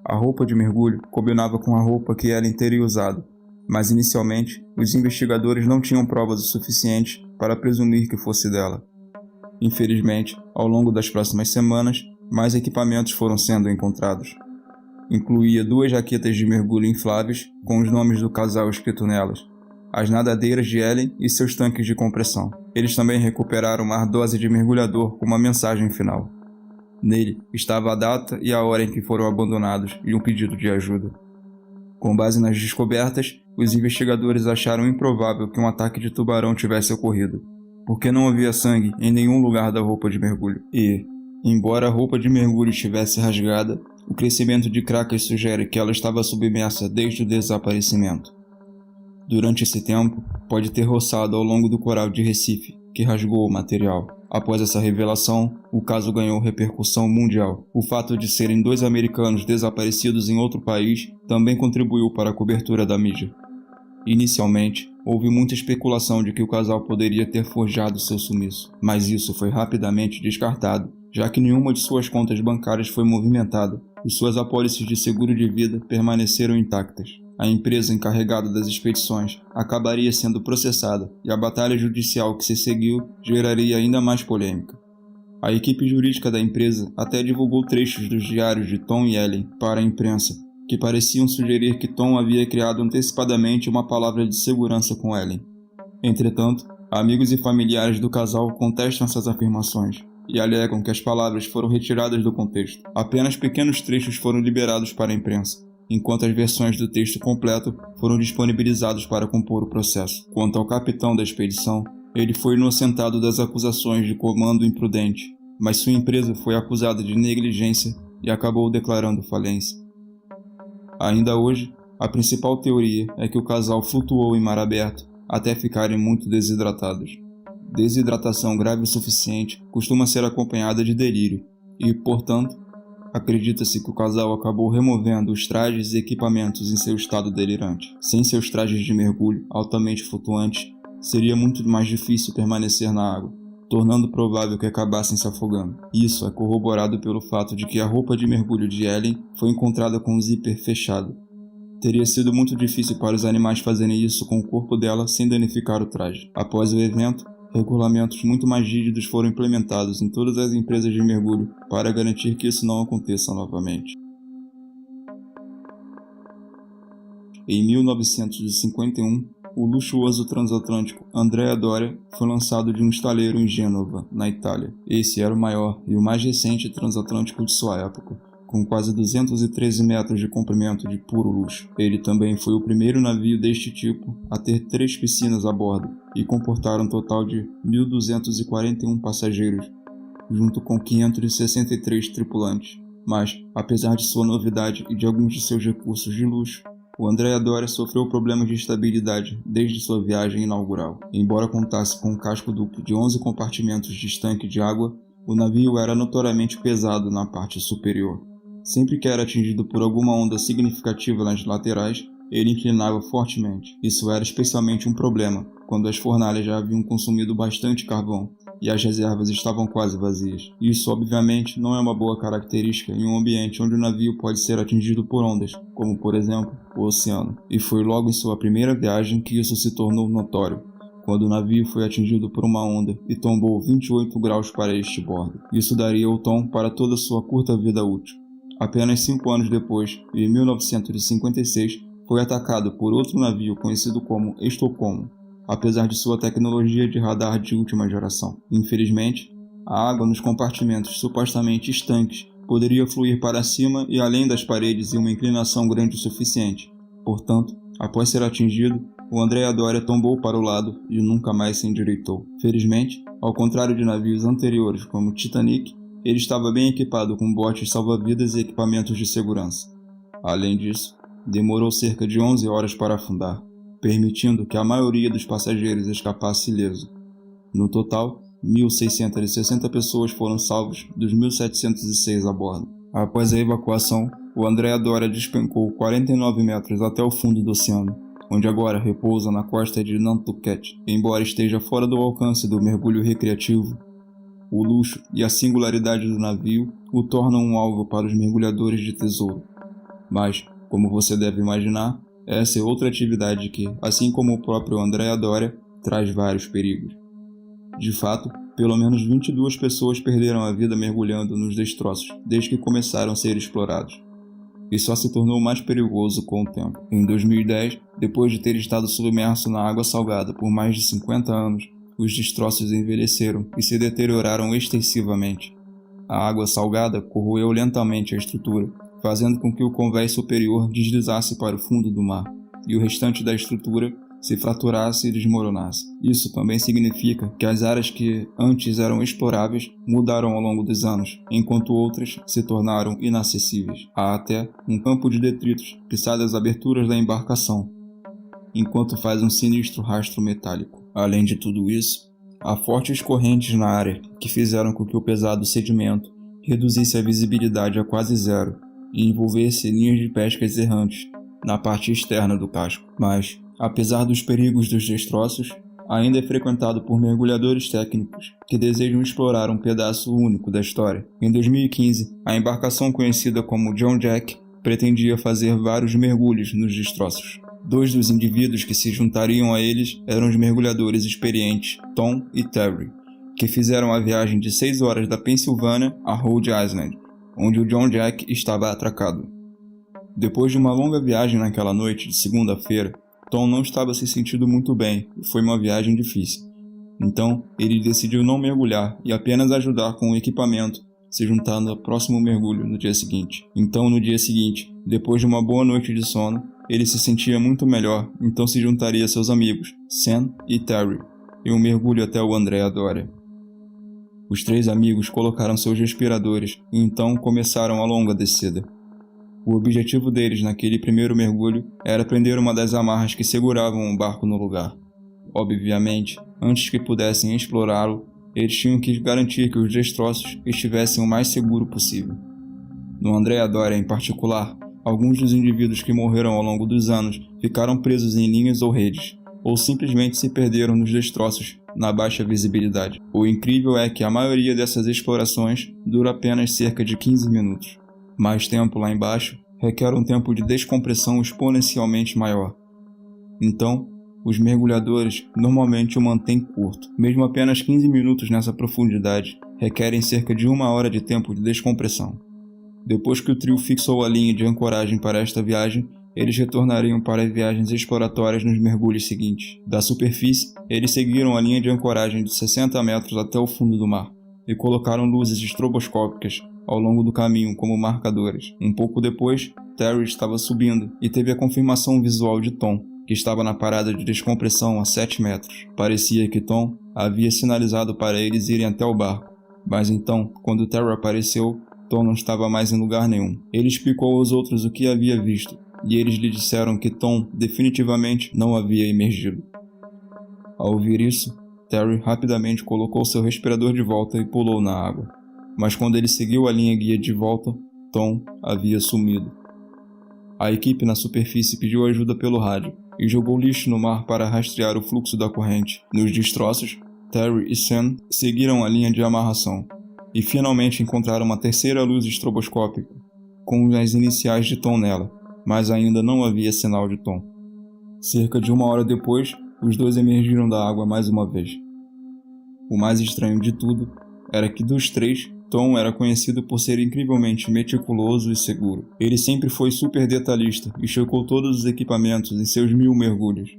A roupa de mergulho combinava com a roupa que Ellen teria usado, mas inicialmente os investigadores não tinham provas o suficiente para presumir que fosse dela. Infelizmente, ao longo das próximas semanas, mais equipamentos foram sendo encontrados. Incluía 2 jaquetas de mergulho infláveis com os nomes do casal escrito nelas, as nadadeiras de Ellen e seus tanques de compressão. Eles também recuperaram uma ardose de mergulhador com uma mensagem final. Nele estava a data e a hora em que foram abandonados e um pedido de ajuda. Com base nas descobertas, os investigadores acharam improvável que um ataque de tubarão tivesse ocorrido, porque não havia sangue em nenhum lugar da roupa de mergulho. E, embora a roupa de mergulho estivesse rasgada, o crescimento de cracas sugere que ela estava submersa desde o desaparecimento. Durante esse tempo, pode ter roçado ao longo do coral de Recife, que rasgou o material. Após essa revelação, o caso ganhou repercussão mundial. O fato de serem 2 americanos desaparecidos em outro país também contribuiu para a cobertura da mídia. Inicialmente, houve muita especulação de que o casal poderia ter forjado seu sumiço, mas isso foi rapidamente descartado, já que nenhuma de suas contas bancárias foi movimentada e suas apólices de seguro de vida permaneceram intactas. A empresa encarregada das expedições acabaria sendo processada e a batalha judicial que se seguiu geraria ainda mais polêmica. A equipe jurídica da empresa até divulgou trechos dos diários de Tom e Ellen para a imprensa, que pareciam sugerir que Tom havia criado antecipadamente uma palavra de segurança com Ellen. Entretanto, amigos e familiares do casal contestam essas afirmações e alegam que as palavras foram retiradas do contexto. Apenas pequenos trechos foram liberados para a imprensa, enquanto as versões do texto completo foram disponibilizadas para compor o processo. Quanto ao capitão da expedição, ele foi inocentado das acusações de comando imprudente, mas sua empresa foi acusada de negligência e acabou declarando falência. Ainda hoje, a principal teoria é que o casal flutuou em mar aberto até ficarem muito desidratados. Desidratação grave o suficiente costuma ser acompanhada de delírio e, portanto, acredita-se que o casal acabou removendo os trajes e equipamentos em seu estado delirante. Sem seus trajes de mergulho altamente flutuantes, seria muito mais difícil permanecer na água, tornando provável que acabassem se afogando. Isso é corroborado pelo fato de que a roupa de mergulho de Ellen foi encontrada com o zíper fechado. Teria sido muito difícil para os animais fazerem isso com o corpo dela sem danificar o traje. Após o evento, regulamentos muito mais rígidos foram implementados em todas as empresas de mergulho para garantir que isso não aconteça novamente. Em 1951, o luxuoso transatlântico Andrea Doria foi lançado de um estaleiro em Gênova, na Itália. Esse era o maior e o mais recente transatlântico de sua época, com quase 213 metros de comprimento de puro luxo. Ele também foi o primeiro navio deste tipo a ter 3 piscinas a bordo e comportar um total de 1.241 passageiros, junto com 563 tripulantes. Mas, apesar de sua novidade e de alguns de seus recursos de luxo, o Andrea Doria sofreu problemas de estabilidade desde sua viagem inaugural. Embora contasse com um casco duplo de 11 compartimentos de estanque de água, o navio era notoriamente pesado na parte superior. Sempre que era atingido por alguma onda significativa nas laterais, ele inclinava fortemente. Isso era especialmente um problema quando as fornalhas já haviam consumido bastante carvão e as reservas estavam quase vazias. Isso, obviamente, não é uma boa característica em um ambiente onde o navio pode ser atingido por ondas, como, por exemplo, o oceano. E foi logo em sua primeira viagem que isso se tornou notório, quando o navio foi atingido por uma onda e tombou 28 graus para este bordo. Isso daria o tom para toda sua curta vida útil. Apenas 5 anos depois, em 1956, foi atacado por outro navio conhecido como Estocolmo, apesar de sua tecnologia de radar de última geração. Infelizmente, a água nos compartimentos supostamente estanques poderia fluir para cima e além das paredes em uma inclinação grande o suficiente. Portanto, após ser atingido, o Andrea Doria tombou para o lado e nunca mais se endireitou. Felizmente, ao contrário de navios anteriores como o Titanic, ele estava bem equipado com botes salva-vidas e equipamentos de segurança. Além disso, demorou cerca de 11 horas para afundar, permitindo que a maioria dos passageiros escapasse ileso. No total, 1.660 pessoas foram salvas dos 1.706 a bordo. Após a evacuação, o Andrea Doria despencou 49 metros até o fundo do oceano, onde agora repousa na costa de Nantucket. Embora esteja fora do alcance do mergulho recreativo, o luxo e a singularidade do navio o tornam um alvo para os mergulhadores de tesouro. Mas, como você deve imaginar, essa é outra atividade que, assim como o próprio Andrea Doria, traz vários perigos. De fato, pelo menos 22 pessoas perderam a vida mergulhando nos destroços desde que começaram a ser explorados. E só se tornou mais perigoso com o tempo. Em 2010, depois de ter estado submerso na água salgada por mais de 50 anos, os destroços envelheceram e se deterioraram extensivamente. A água salgada corroeu lentamente a estrutura, fazendo com que o convés superior deslizasse para o fundo do mar, e o restante da estrutura se fraturasse e desmoronasse. Isso também significa que as áreas que antes eram exploráveis mudaram ao longo dos anos, enquanto outras se tornaram inacessíveis. Há até um campo de detritos que sai das aberturas da embarcação, enquanto faz um sinistro rastro metálico. Além de tudo isso, há fortes correntes na área que fizeram com que o pesado sedimento reduzisse a visibilidade a quase zero e envolvesse linhas de pescas errantes na parte externa do casco. Mas, apesar dos perigos dos destroços, ainda é frequentado por mergulhadores técnicos que desejam explorar um pedaço único da história. Em 2015, a embarcação conhecida como John Jack pretendia fazer vários mergulhos nos destroços. 2 dos indivíduos que se juntariam a eles eram os mergulhadores experientes Tom e Terry, que fizeram a viagem de 6 horas da Pensilvânia a Rhode Island, onde o John Jack estava atracado. Depois de uma longa viagem naquela noite de segunda-feira, Tom não estava se sentindo muito bem e foi uma viagem difícil. Então, ele decidiu não mergulhar e apenas ajudar com o equipamento, se juntando ao próximo mergulho no dia seguinte. Então, no dia seguinte, depois de uma boa noite de sono, ele se sentia muito melhor, então se juntaria a seus amigos, Sam e Terry, em um mergulho até o Andrea Doria. Os 3 amigos colocaram seus respiradores e então começaram a longa descida. O objetivo deles naquele primeiro mergulho era prender uma das amarras que seguravam o barco no lugar. Obviamente, antes que pudessem explorá-lo, eles tinham que garantir que os destroços estivessem o mais seguro possível. No Andrea Doria em particular, alguns dos indivíduos que morreram ao longo dos anos ficaram presos em linhas ou redes, ou simplesmente se perderam nos destroços na baixa visibilidade. O incrível é que a maioria dessas explorações dura apenas cerca de 15 minutos. Mais tempo lá embaixo requer um tempo de descompressão exponencialmente maior. Então, os mergulhadores normalmente o mantêm curto. Mesmo apenas 15 minutos nessa profundidade requerem cerca de 1 hora de tempo de descompressão. Depois que o trio fixou a linha de ancoragem para esta viagem, eles retornariam para viagens exploratórias nos mergulhos seguintes. Da superfície, eles seguiram a linha de ancoragem de 60 metros até o fundo do mar e colocaram luzes estroboscópicas ao longo do caminho como marcadores. Um pouco depois, Terry estava subindo e teve a confirmação visual de Tom, que estava na parada de descompressão a 7 metros. Parecia que Tom havia sinalizado para eles irem até o barco, mas então, quando Terry apareceu, Tom não estava mais em lugar nenhum. Ele explicou aos outros o que havia visto, e eles lhe disseram que Tom definitivamente não havia emergido. Ao ouvir isso, Terry rapidamente colocou seu respirador de volta e pulou na água. Mas quando ele seguiu a linha guia de volta, Tom havia sumido. A equipe na superfície pediu ajuda pelo rádio e jogou lixo no mar para rastrear o fluxo da corrente. Nos destroços, Terry e Sam seguiram a linha de amarração e finalmente encontraram uma terceira luz estroboscópica com as iniciais de Tom nela, mas ainda não havia sinal de Tom. Cerca de 1 hora depois, os dois emergiram da água mais uma vez. O mais estranho de tudo era que dos três, Tom era conhecido por ser incrivelmente meticuloso e seguro. Ele sempre foi super detalhista e checou todos os equipamentos em seus 1000 mergulhos.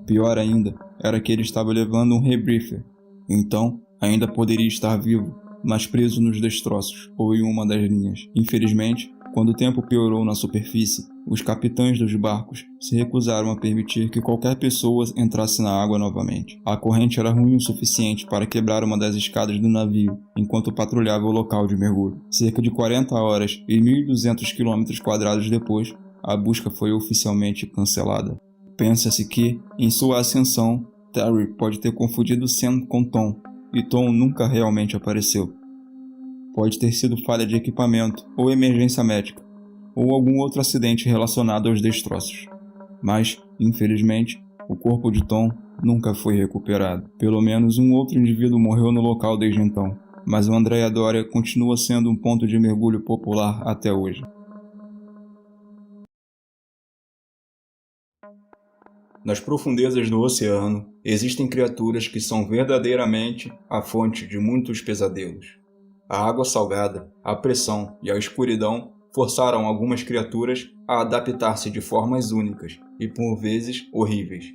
Pior ainda, era que ele estava levando um rebriefer, então ainda poderia estar vivo, mas preso nos destroços ou em uma das linhas. Infelizmente, quando o tempo piorou na superfície, os capitães dos barcos se recusaram a permitir que qualquer pessoa entrasse na água novamente. A corrente era ruim o suficiente para quebrar uma das escadas do navio enquanto patrulhava o local de mergulho. Cerca de 40 horas e 1.200 km² depois, a busca foi oficialmente cancelada. Pensa-se que, em sua ascensão, Terry pode ter confundido Sam com Tom, e Tom nunca realmente apareceu. Pode ter sido falha de equipamento ou emergência médica, ou algum outro acidente relacionado aos destroços. Mas, infelizmente, o corpo de Tom nunca foi recuperado. Pelo menos um outro indivíduo morreu no local desde então, mas o Andrea Doria continua sendo um ponto de mergulho popular até hoje. Nas profundezas do oceano, existem criaturas que são verdadeiramente a fonte de muitos pesadelos. A água salgada, a pressão e a escuridão forçaram algumas criaturas a adaptar-se de formas únicas e, por vezes, horríveis,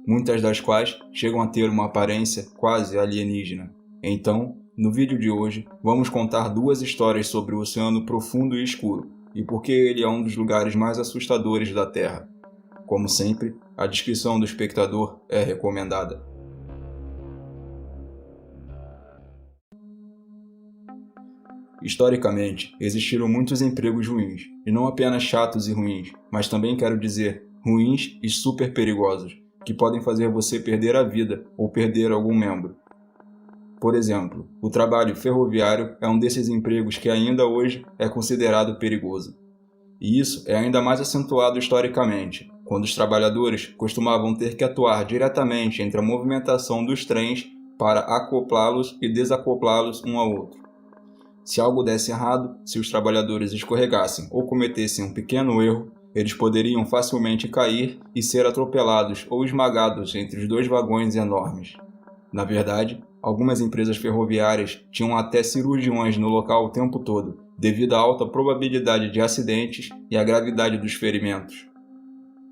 muitas das quais chegam a ter uma aparência quase alienígena. Então, no vídeo de hoje, vamos contar 2 histórias sobre o oceano profundo e escuro e por que ele é um dos lugares mais assustadores da Terra. Como sempre, a descrição do espectador é recomendada. Historicamente, existiram muitos empregos ruins, e não apenas chatos e ruins, mas também quero dizer ruins e super perigosos, que podem fazer você perder a vida ou perder algum membro. Por exemplo, o trabalho ferroviário é um desses empregos que ainda hoje é considerado perigoso. E isso é ainda mais acentuado historicamente, quando os trabalhadores costumavam ter que atuar diretamente entre a movimentação dos trens para acoplá-los e desacoplá-los um ao outro. Se algo desse errado, se os trabalhadores escorregassem ou cometessem um pequeno erro, eles poderiam facilmente cair e ser atropelados ou esmagados entre os 2 vagões enormes. Na verdade, algumas empresas ferroviárias tinham até cirurgiões no local o tempo todo, devido à alta probabilidade de acidentes e à gravidade dos ferimentos.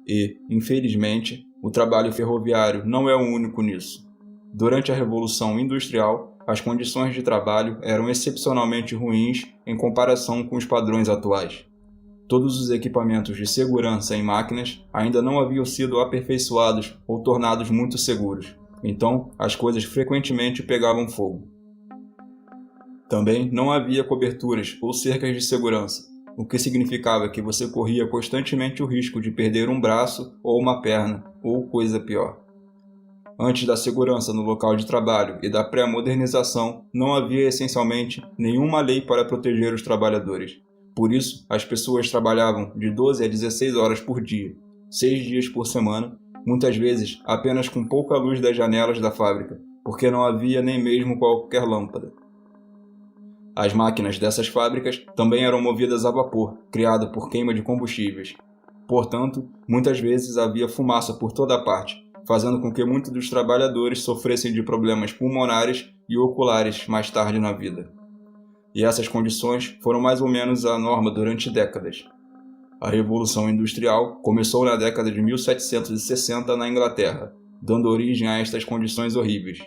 E, infelizmente, o trabalho ferroviário não é o único nisso. Durante a Revolução Industrial, as condições de trabalho eram excepcionalmente ruins em comparação com os padrões atuais. Todos os equipamentos de segurança em máquinas ainda não haviam sido aperfeiçoados ou tornados muito seguros, então as coisas frequentemente pegavam fogo. Também não havia coberturas ou cercas de segurança, o que significava que você corria constantemente o risco de perder um braço ou uma perna, ou coisa pior. Antes da segurança no local de trabalho e da pré-modernização, não havia essencialmente nenhuma lei para proteger os trabalhadores. Por isso, as pessoas trabalhavam de 12 a 16 horas por dia, 6 dias por semana, muitas vezes apenas com pouca luz das janelas da fábrica, porque não havia nem mesmo qualquer lâmpada. As máquinas dessas fábricas também eram movidas a vapor, criado por queima de combustíveis. Portanto, muitas vezes havia fumaça por toda parte, fazendo com que muitos dos trabalhadores sofressem de problemas pulmonares e oculares mais tarde na vida. E essas condições foram mais ou menos a norma durante décadas. A Revolução Industrial começou na década de 1760 na Inglaterra, dando origem a estas condições horríveis.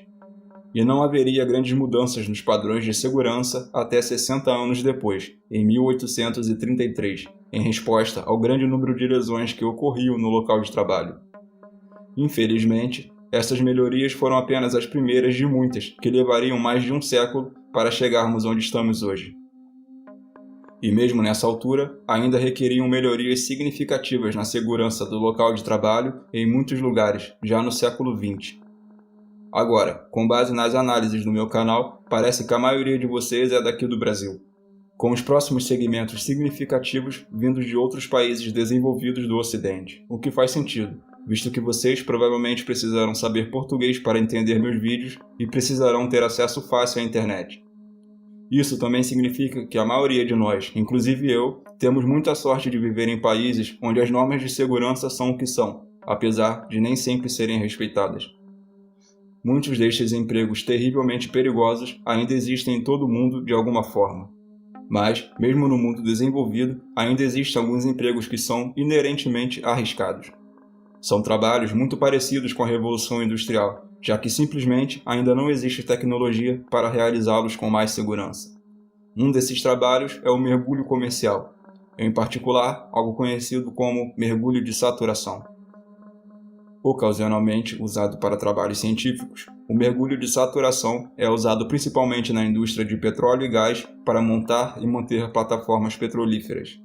E não haveria grandes mudanças nos padrões de segurança até 60 anos depois, em 1833, em resposta ao grande número de lesões que ocorriam no local de trabalho. Infelizmente, essas melhorias foram apenas as primeiras de muitas que levariam mais de um século para chegarmos onde estamos hoje. E mesmo nessa altura, ainda requeriam melhorias significativas na segurança do local de trabalho em muitos lugares, já no século XX. Agora, com base nas análises do meu canal, parece que a maioria de vocês é daqui do Brasil, com os próximos segmentos significativos vindos de outros países desenvolvidos do Ocidente, o que faz sentido, visto que vocês provavelmente precisarão saber português para entender meus vídeos e precisarão ter acesso fácil à internet. Isso também significa que a maioria de nós, inclusive eu, temos muita sorte de viver em países onde as normas de segurança são o que são, apesar de nem sempre serem respeitadas. Muitos destes empregos terrivelmente perigosos ainda existem em todo o mundo de alguma forma. Mas, mesmo no mundo desenvolvido, ainda existem alguns empregos que são inerentemente arriscados. São trabalhos muito parecidos com a Revolução Industrial, já que simplesmente ainda não existe tecnologia para realizá-los com mais segurança. Um desses trabalhos é o mergulho comercial, em particular, algo conhecido como mergulho de saturação. Ocasionalmente usado para trabalhos científicos, o mergulho de saturação é usado principalmente na indústria de petróleo e gás para montar e manter plataformas petrolíferas.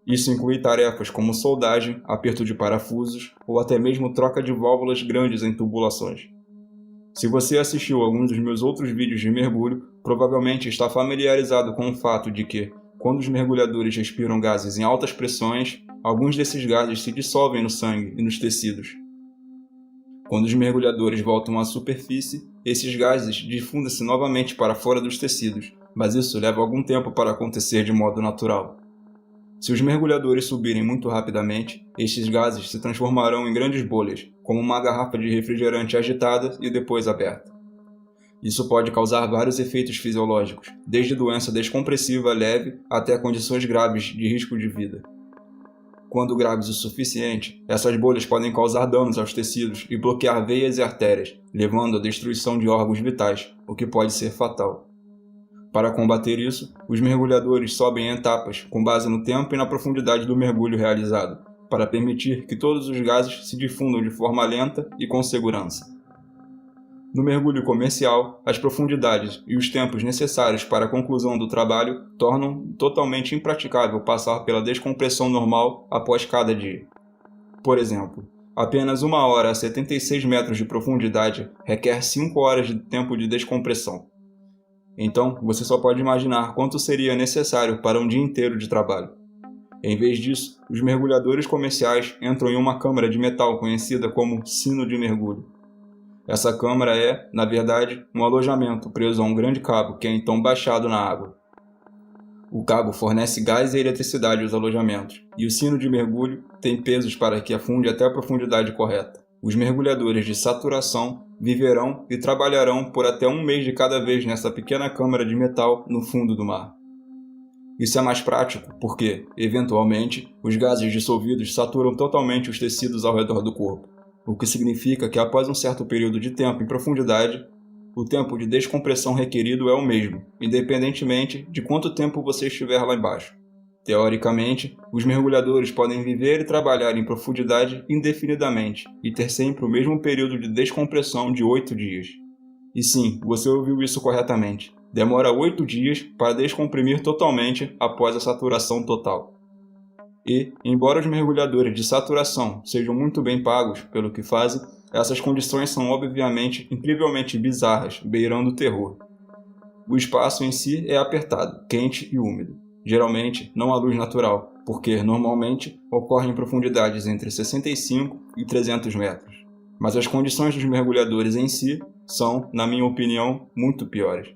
Isso inclui tarefas como soldagem, aperto de parafusos ou até mesmo troca de válvulas grandes em tubulações. Se você assistiu a alguns dos meus outros vídeos de mergulho, provavelmente está familiarizado com o fato de que, quando os mergulhadores respiram gases em altas pressões, alguns desses gases se dissolvem no sangue e nos tecidos. Quando os mergulhadores voltam à superfície, esses gases difundem-se novamente para fora dos tecidos, mas isso leva algum tempo para acontecer de modo natural. Se os mergulhadores subirem muito rapidamente, estes gases se transformarão em grandes bolhas, como uma garrafa de refrigerante agitada e depois aberta. Isso pode causar vários efeitos fisiológicos, desde doença descompressiva leve até condições graves de risco de vida. Quando graves o suficiente, essas bolhas podem causar danos aos tecidos e bloquear veias e artérias, levando à destruição de órgãos vitais, o que pode ser fatal. Para combater isso, os mergulhadores sobem em etapas com base no tempo e na profundidade do mergulho realizado, para permitir que todos os gases se difundam de forma lenta e com segurança. No mergulho comercial, as profundidades e os tempos necessários para a conclusão do trabalho tornam totalmente impraticável passar pela descompressão normal após cada dia. Por exemplo, apenas 1 hora a 76 metros de profundidade requer 5 horas de tempo de descompressão. Então, você só pode imaginar quanto seria necessário para um dia inteiro de trabalho. Em vez disso, os mergulhadores comerciais entram em uma câmara de metal conhecida como sino de mergulho. Essa câmara é, na verdade, um alojamento preso a um grande cabo que é então baixado na água. O cabo fornece gás e eletricidade aos alojamentos, e o sino de mergulho tem pesos para que afunde até a profundidade correta. Os mergulhadores de saturação viverão e trabalharão por até 1 mês de cada vez nessa pequena câmara de metal no fundo do mar. Isso é mais prático porque, eventualmente, os gases dissolvidos saturam totalmente os tecidos ao redor do corpo, o que significa que após um certo período de tempo em profundidade, o tempo de descompressão requerido é o mesmo, independentemente de quanto tempo você estiver lá embaixo. Teoricamente, os mergulhadores podem viver e trabalhar em profundidade indefinidamente e ter sempre o mesmo período de descompressão de 8 dias. E sim, você ouviu isso corretamente. Demora 8 dias para descomprimir totalmente após a saturação total. E, embora os mergulhadores de saturação sejam muito bem pagos pelo que fazem, Essas condições são obviamente incrivelmente bizarras, beirando o terror. O espaço em si é apertado, quente e úmido. Geralmente não há luz natural, porque normalmente ocorre em profundidades entre 65 e 300 metros. Mas as condições dos mergulhadores em si são, na minha opinião, muito piores.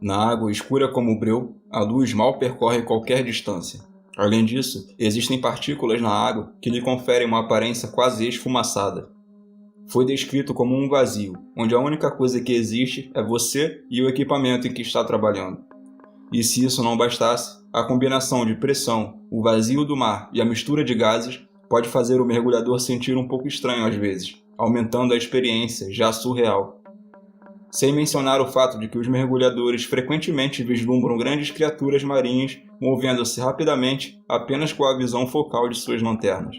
Na água escura como o breu, a luz mal percorre qualquer distância. Além disso, existem partículas na água que lhe conferem uma aparência quase esfumaçada. Foi descrito como um vazio, onde a única coisa que existe é você e o equipamento em que está trabalhando. E se isso não bastasse, a combinação de pressão, o vazio do mar e a mistura de gases pode fazer o mergulhador sentir um pouco estranho às vezes, aumentando a experiência já surreal. Sem mencionar o fato de que os mergulhadores frequentemente vislumbram grandes criaturas marinhas movendo-se rapidamente apenas com a visão focal de suas lanternas.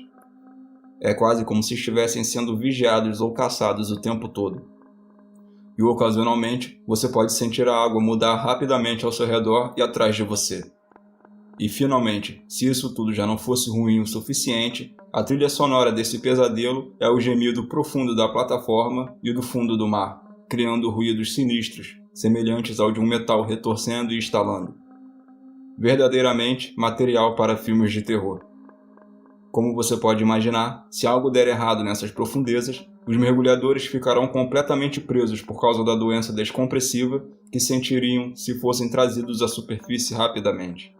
É quase como se estivessem sendo vigiados ou caçados o tempo todo. E ocasionalmente você pode sentir a água mudar rapidamente ao seu redor e atrás de você. E finalmente, se isso tudo já não fosse ruim o suficiente, a trilha sonora desse pesadelo é o gemido profundo da plataforma e do fundo do mar, criando ruídos sinistros, semelhantes ao de um metal retorcendo e estalando. Verdadeiramente material para filmes de terror. Como você pode imaginar, se algo der errado nessas profundezas, os mergulhadores ficarão completamente presos por causa da doença descompressiva que sentiriam se fossem trazidos à superfície rapidamente.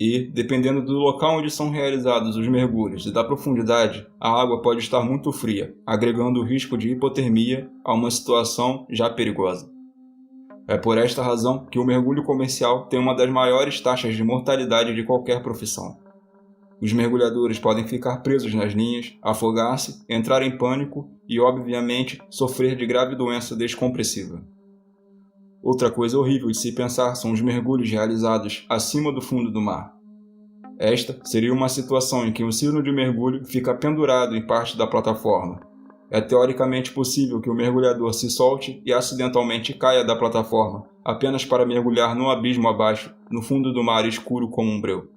E, dependendo do local onde são realizados os mergulhos e da profundidade, a água pode estar muito fria, agregando o risco de hipotermia a uma situação já perigosa. É por esta razão que o mergulho comercial tem uma das maiores taxas de mortalidade de qualquer profissão. Os mergulhadores podem ficar presos nas linhas, afogar-se, entrar em pânico e, obviamente, sofrer de grave doença descompressiva. Outra coisa horrível de se pensar são os mergulhos realizados acima do fundo do mar. Esta seria uma situação em que um sino de mergulho fica pendurado em parte da plataforma. É teoricamente possível que o mergulhador se solte e acidentalmente caia da plataforma, apenas para mergulhar no abismo abaixo, no fundo do mar escuro como um breu.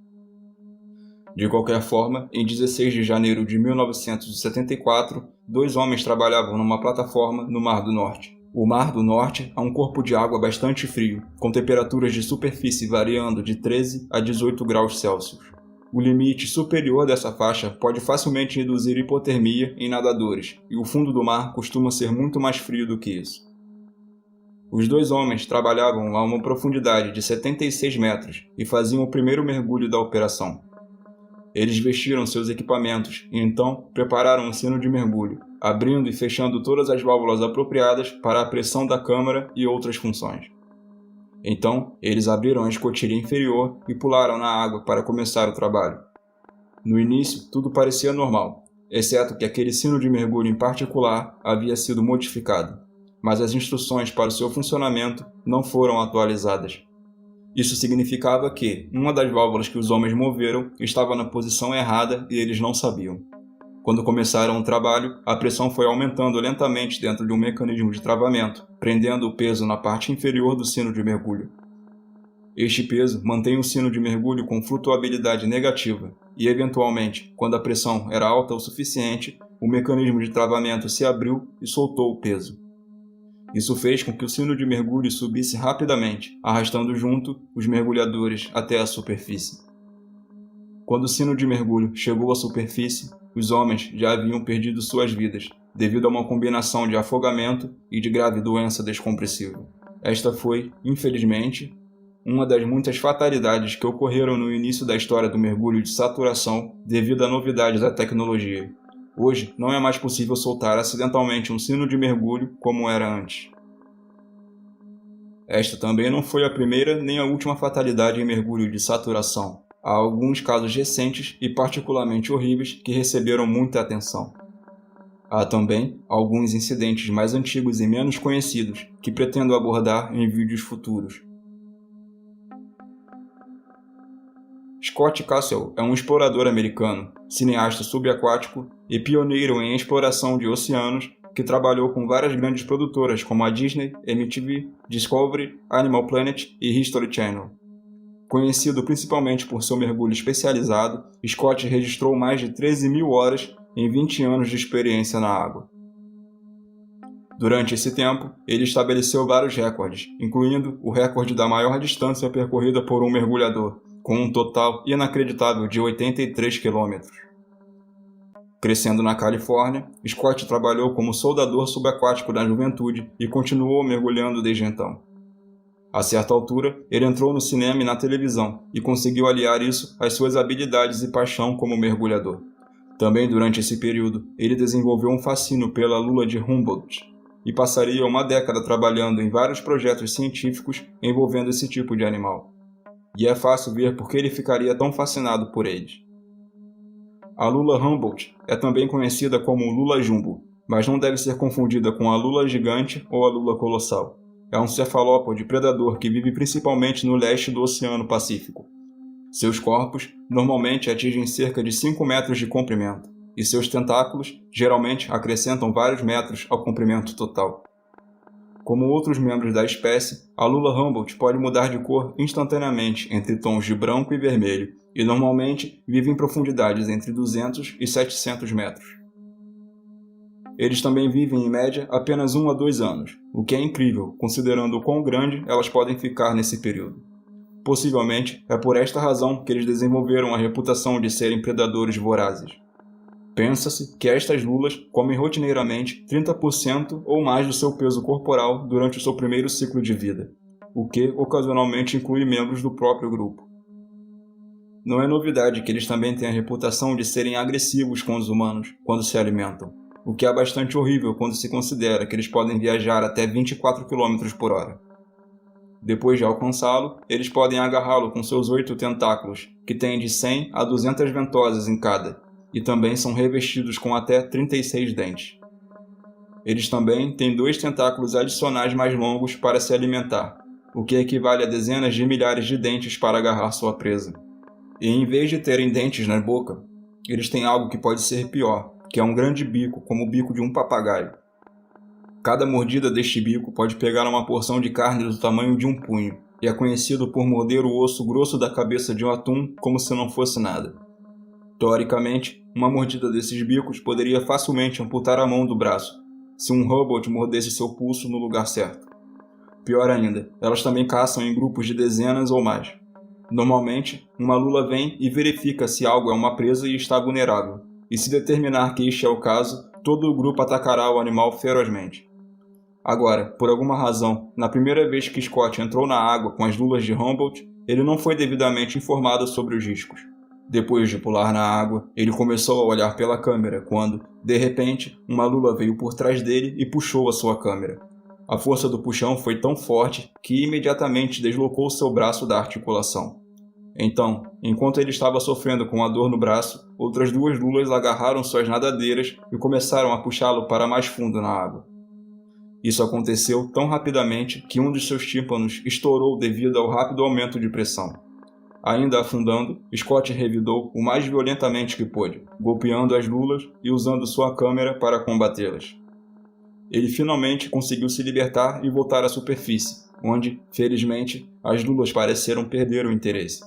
De qualquer forma, em 16 de janeiro de 1974, 2 homens trabalhavam numa plataforma no Mar do Norte. O Mar do Norte é um corpo de água bastante frio, com temperaturas de superfície variando de 13 a 18 graus Celsius. O limite superior dessa faixa pode facilmente induzir hipotermia em nadadores, e o fundo do mar costuma ser muito mais frio do que isso. Os 2 homens trabalhavam a uma profundidade de 76 metros e faziam o primeiro mergulho da operação. Eles vestiram seus equipamentos e então prepararam um sino de mergulho, abrindo e fechando todas as válvulas apropriadas para a pressão da câmara e outras funções. Então, eles abriram a escotilha inferior e pularam na água para começar o trabalho. No início, tudo parecia normal, exceto que aquele sino de mergulho em particular havia sido modificado, mas as instruções para o seu funcionamento não foram atualizadas. Isso significava que uma das válvulas que os homens moveram estava na posição errada e eles não sabiam. Quando começaram o trabalho, a pressão foi aumentando lentamente dentro de um mecanismo de travamento, prendendo o peso na parte inferior do sino de mergulho. Este peso mantém o sino de mergulho com flutuabilidade negativa e, eventualmente, quando a pressão era alta o suficiente, o mecanismo de travamento se abriu e soltou o peso. Isso fez com que o sino de mergulho subisse rapidamente, arrastando junto os mergulhadores até a superfície. Quando o sino de mergulho chegou à superfície, os homens já haviam perdido suas vidas, devido a uma combinação de afogamento e de grave doença descompressiva. Esta foi, infelizmente, uma das muitas fatalidades que ocorreram no início da história do mergulho de saturação devido a novidades da tecnologia. Hoje, não é mais possível soltar acidentalmente um sino de mergulho como era antes. Esta também não foi a primeira nem a última fatalidade em mergulho de saturação. Há alguns casos recentes e particularmente horríveis que receberam muita atenção. Há também alguns incidentes mais antigos e menos conhecidos que pretendo abordar em vídeos futuros. Scott Castle é um explorador americano, cineasta subaquático e pioneiro em exploração de oceanos que trabalhou com várias grandes produtoras como a Disney, MTV, Discovery, Animal Planet e History Channel. Conhecido principalmente por seu mergulho especializado, Scott registrou mais de 13 mil horas em 20 anos de experiência na água. Durante esse tempo, ele estabeleceu vários recordes, incluindo o recorde da maior distância percorrida por um mergulhador, com um total inacreditável de 83 quilômetros. Crescendo na Califórnia, Scott trabalhou como soldador subaquático na juventude e continuou mergulhando desde então. A certa altura, ele entrou no cinema e na televisão e conseguiu aliar isso às suas habilidades e paixão como mergulhador. Também durante esse período, ele desenvolveu um fascínio pela lula de Humboldt e passaria uma década trabalhando em vários projetos científicos envolvendo esse tipo de animal. E é fácil ver por que ele ficaria tão fascinado por eles. A lula Humboldt é também conhecida como lula jumbo, mas não deve ser confundida com a lula gigante ou a lula colossal. É um cefalópode predador que vive principalmente no leste do Oceano Pacífico. Seus corpos normalmente atingem cerca de 5 metros de comprimento, e seus tentáculos geralmente acrescentam vários metros ao comprimento total. Como outros membros da espécie, a lula Humboldt pode mudar de cor instantaneamente entre tons de branco e vermelho, e normalmente vive em profundidades entre 200 e 700 metros. Eles também vivem em média apenas 1 a 2 anos, o que é incrível, considerando o quão grande elas podem ficar nesse período. Possivelmente é por esta razão que eles desenvolveram a reputação de serem predadores vorazes. Pensa-se que estas lulas comem rotineiramente 30% ou mais do seu peso corporal durante o seu primeiro ciclo de vida, o que ocasionalmente inclui membros do próprio grupo. Não é novidade que eles também têm a reputação de serem agressivos com os humanos quando se alimentam, o que é bastante horrível quando se considera que eles podem viajar até 24 km por hora. Depois de alcançá-lo, eles podem agarrá-lo com seus 8 tentáculos, que têm de 100 a 200 ventosas em cada, e também são revestidos com até 36 dentes. Eles também têm 2 tentáculos adicionais mais longos para se alimentar, o que equivale a dezenas de milhares de dentes para agarrar sua presa. E em vez de terem dentes na boca, eles têm algo que pode ser pior, que é um grande bico, como o bico de um papagaio. Cada mordida deste bico pode pegar uma porção de carne do tamanho de um punho, e é conhecido por morder o osso grosso da cabeça de um atum como se não fosse nada. Teoricamente, uma mordida desses bicos poderia facilmente amputar a mão do braço, se um Humboldt mordesse seu pulso no lugar certo. Pior ainda, elas também caçam em grupos de dezenas ou mais. Normalmente, uma lula vem e verifica se algo é uma presa e está vulnerável, e se determinar que este é o caso, todo o grupo atacará o animal ferozmente. Agora, por alguma razão, na primeira vez que Scott entrou na água com as lulas de Humboldt, ele não foi devidamente informado sobre os riscos. Depois de pular na água, ele começou a olhar pela câmera quando, de repente, uma lula veio por trás dele e puxou a sua câmera. A força do puxão foi tão forte que imediatamente deslocou seu braço da articulação. Então, enquanto ele estava sofrendo com a dor no braço, outras 2 lulas agarraram suas nadadeiras e começaram a puxá-lo para mais fundo na água. Isso aconteceu tão rapidamente que um dos seus tímpanos estourou devido ao rápido aumento de pressão. Ainda afundando, Scott revidou o mais violentamente que pôde, golpeando as lulas e usando sua câmera para combatê-las. Ele finalmente conseguiu se libertar e voltar à superfície, onde, felizmente, as lulas pareceram perder o interesse.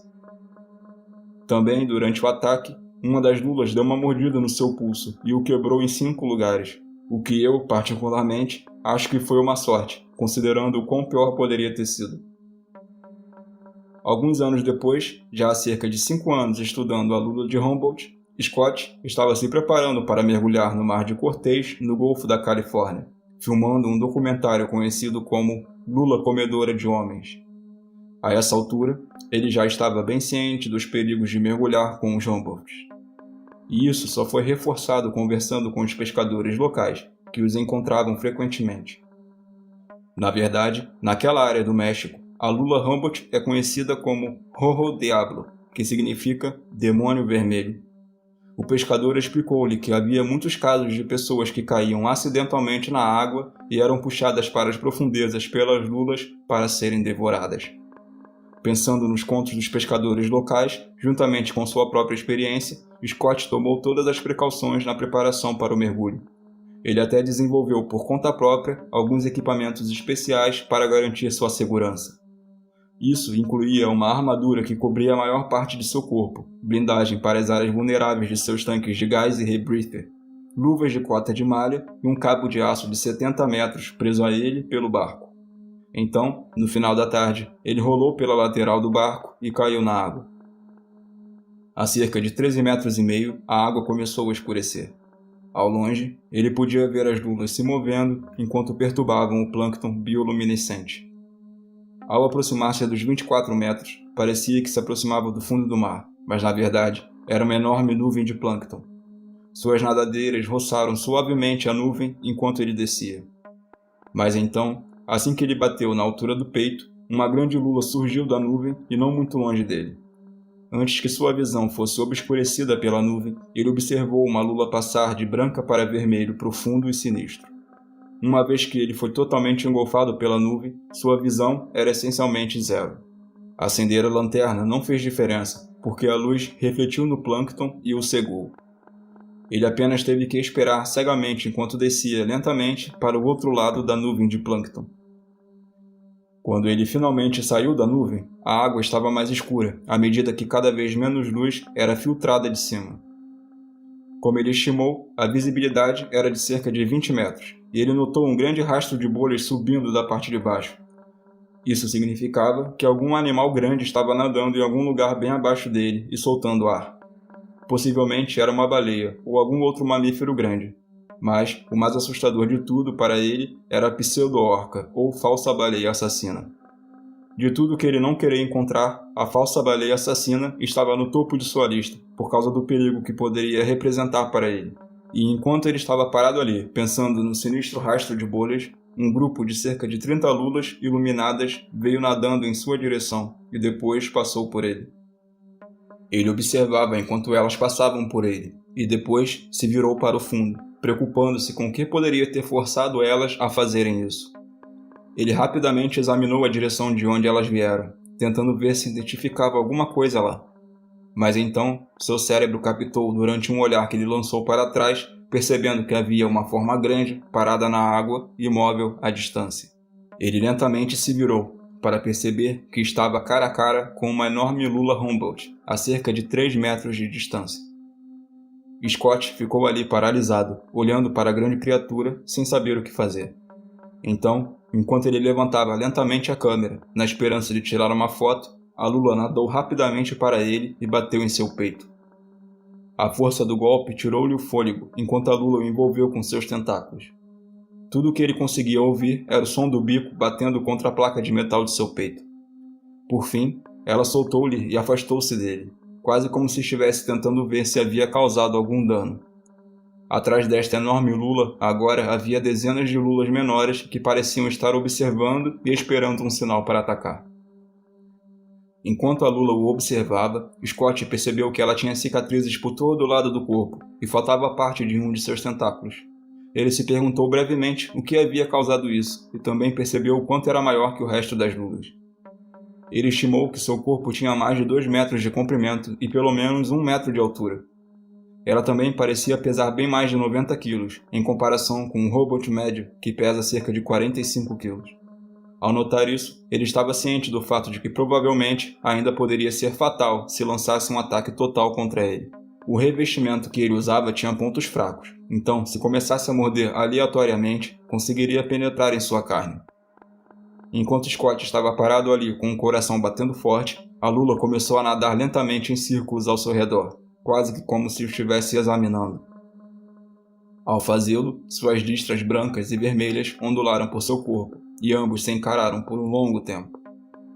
Também, durante o ataque, uma das lulas deu uma mordida no seu pulso e o quebrou em 5 lugares, o que eu, particularmente, acho que foi uma sorte, considerando o quão pior poderia ter sido. Alguns anos depois, já há cerca de 5 anos estudando a lula de Humboldt, Scott estava se preparando para mergulhar no Mar de Cortez, no Golfo da Califórnia, filmando um documentário conhecido como Lula Comedora de Homens. A essa altura, ele já estava bem ciente dos perigos de mergulhar com os Humboldts. E isso só foi reforçado conversando com os pescadores locais, que os encontravam frequentemente. Na verdade, naquela área do México, a lula Humboldt é conhecida como Rojo Diablo, que significa demônio vermelho. O pescador explicou-lhe que havia muitos casos de pessoas que caíam acidentalmente na água e eram puxadas para as profundezas pelas lulas para serem devoradas. Pensando nos contos dos pescadores locais, juntamente com sua própria experiência, Scott tomou todas as precauções na preparação para o mergulho. Ele até desenvolveu por conta própria alguns equipamentos especiais para garantir sua segurança. Isso incluía uma armadura que cobria a maior parte de seu corpo, blindagem para as áreas vulneráveis de seus tanques de gás e rebreather, luvas de cota de malha e um cabo de aço de 70 metros preso a ele pelo barco. Então, no final da tarde, ele rolou pela lateral do barco e caiu na água. A cerca de 13,5 metros, a água começou a escurecer. Ao longe, ele podia ver as lulas se movendo enquanto perturbavam o plâncton bioluminescente. Ao aproximar-se dos 24 metros, parecia que se aproximava do fundo do mar, mas na verdade era uma enorme nuvem de plâncton. Suas nadadeiras roçaram suavemente a nuvem enquanto ele descia. Mas então, assim que ele bateu na altura do peito, uma grande lula surgiu da nuvem e não muito longe dele. Antes que sua visão fosse obscurecida pela nuvem, ele observou uma lula passar de branca para vermelho profundo e sinistro. Uma vez que ele foi totalmente engolfado pela nuvem, sua visão era essencialmente zero. Acender a lanterna não fez diferença, porque a luz refletiu no plâncton e o cegou. Ele apenas teve que esperar cegamente enquanto descia lentamente para o outro lado da nuvem de plâncton. Quando ele finalmente saiu da nuvem, a água estava mais escura, à medida que cada vez menos luz era filtrada de cima. Como ele estimou, a visibilidade era de cerca de 20 metros, e ele notou um grande rastro de bolhas subindo da parte de baixo. Isso significava que algum animal grande estava nadando em algum lugar bem abaixo dele e soltando ar. Possivelmente era uma baleia ou algum outro mamífero grande. Mas o mais assustador de tudo para ele era a pseudo-orca, ou falsa baleia assassina. De tudo que ele não queria encontrar, a falsa baleia assassina estava no topo de sua lista, por causa do perigo que poderia representar para ele. E enquanto ele estava parado ali, pensando no sinistro rastro de bolhas, um grupo de cerca de 30 lulas iluminadas veio nadando em sua direção e depois passou por ele. Ele observava enquanto elas passavam por ele, e depois se virou para o fundo, preocupando-se com o que poderia ter forçado elas a fazerem isso. Ele rapidamente examinou a direção de onde elas vieram, tentando ver se identificava alguma coisa lá. Mas então, seu cérebro captou durante um olhar que ele lançou para trás, percebendo que havia uma forma grande, parada na água, imóvel à distância. Ele lentamente se virou, para perceber que estava cara a cara com uma enorme lula Humboldt, a cerca de 3 metros de distância. Scott ficou ali paralisado, olhando para a grande criatura, sem saber o que fazer. Então, enquanto ele levantava lentamente a câmera, na esperança de tirar uma foto, a lula nadou rapidamente para ele e bateu em seu peito. A força do golpe tirou-lhe o fôlego, enquanto a lula o envolveu com seus tentáculos. Tudo o que ele conseguia ouvir era o som do bico batendo contra a placa de metal de seu peito. Por fim, ela soltou-lhe e afastou-se dele, quase como se estivesse tentando ver se havia causado algum dano. Atrás desta enorme lula, agora havia dezenas de lulas menores que pareciam estar observando e esperando um sinal para atacar. Enquanto a lula o observava, Scott percebeu que ela tinha cicatrizes por todo o lado do corpo e faltava parte de um de seus tentáculos. Ele se perguntou brevemente o que havia causado isso e também percebeu o quanto era maior que o resto das lulas. Ele estimou que seu corpo tinha mais de 2 metros de comprimento e pelo menos 1 metro de altura. Ela também parecia pesar bem mais de 90 quilos, em comparação com um robot médio que pesa cerca de 45 quilos. Ao notar isso, ele estava ciente do fato de que provavelmente ainda poderia ser fatal se lançasse um ataque total contra ele. O revestimento que ele usava tinha pontos fracos, então se começasse a morder aleatoriamente, conseguiria penetrar em sua carne. Enquanto Scott estava parado ali com o coração batendo forte, a lula começou a nadar lentamente em círculos ao seu redor, quase que como se o estivesse examinando. Ao fazê-lo, suas listras brancas e vermelhas ondularam por seu corpo, e ambos se encararam por um longo tempo.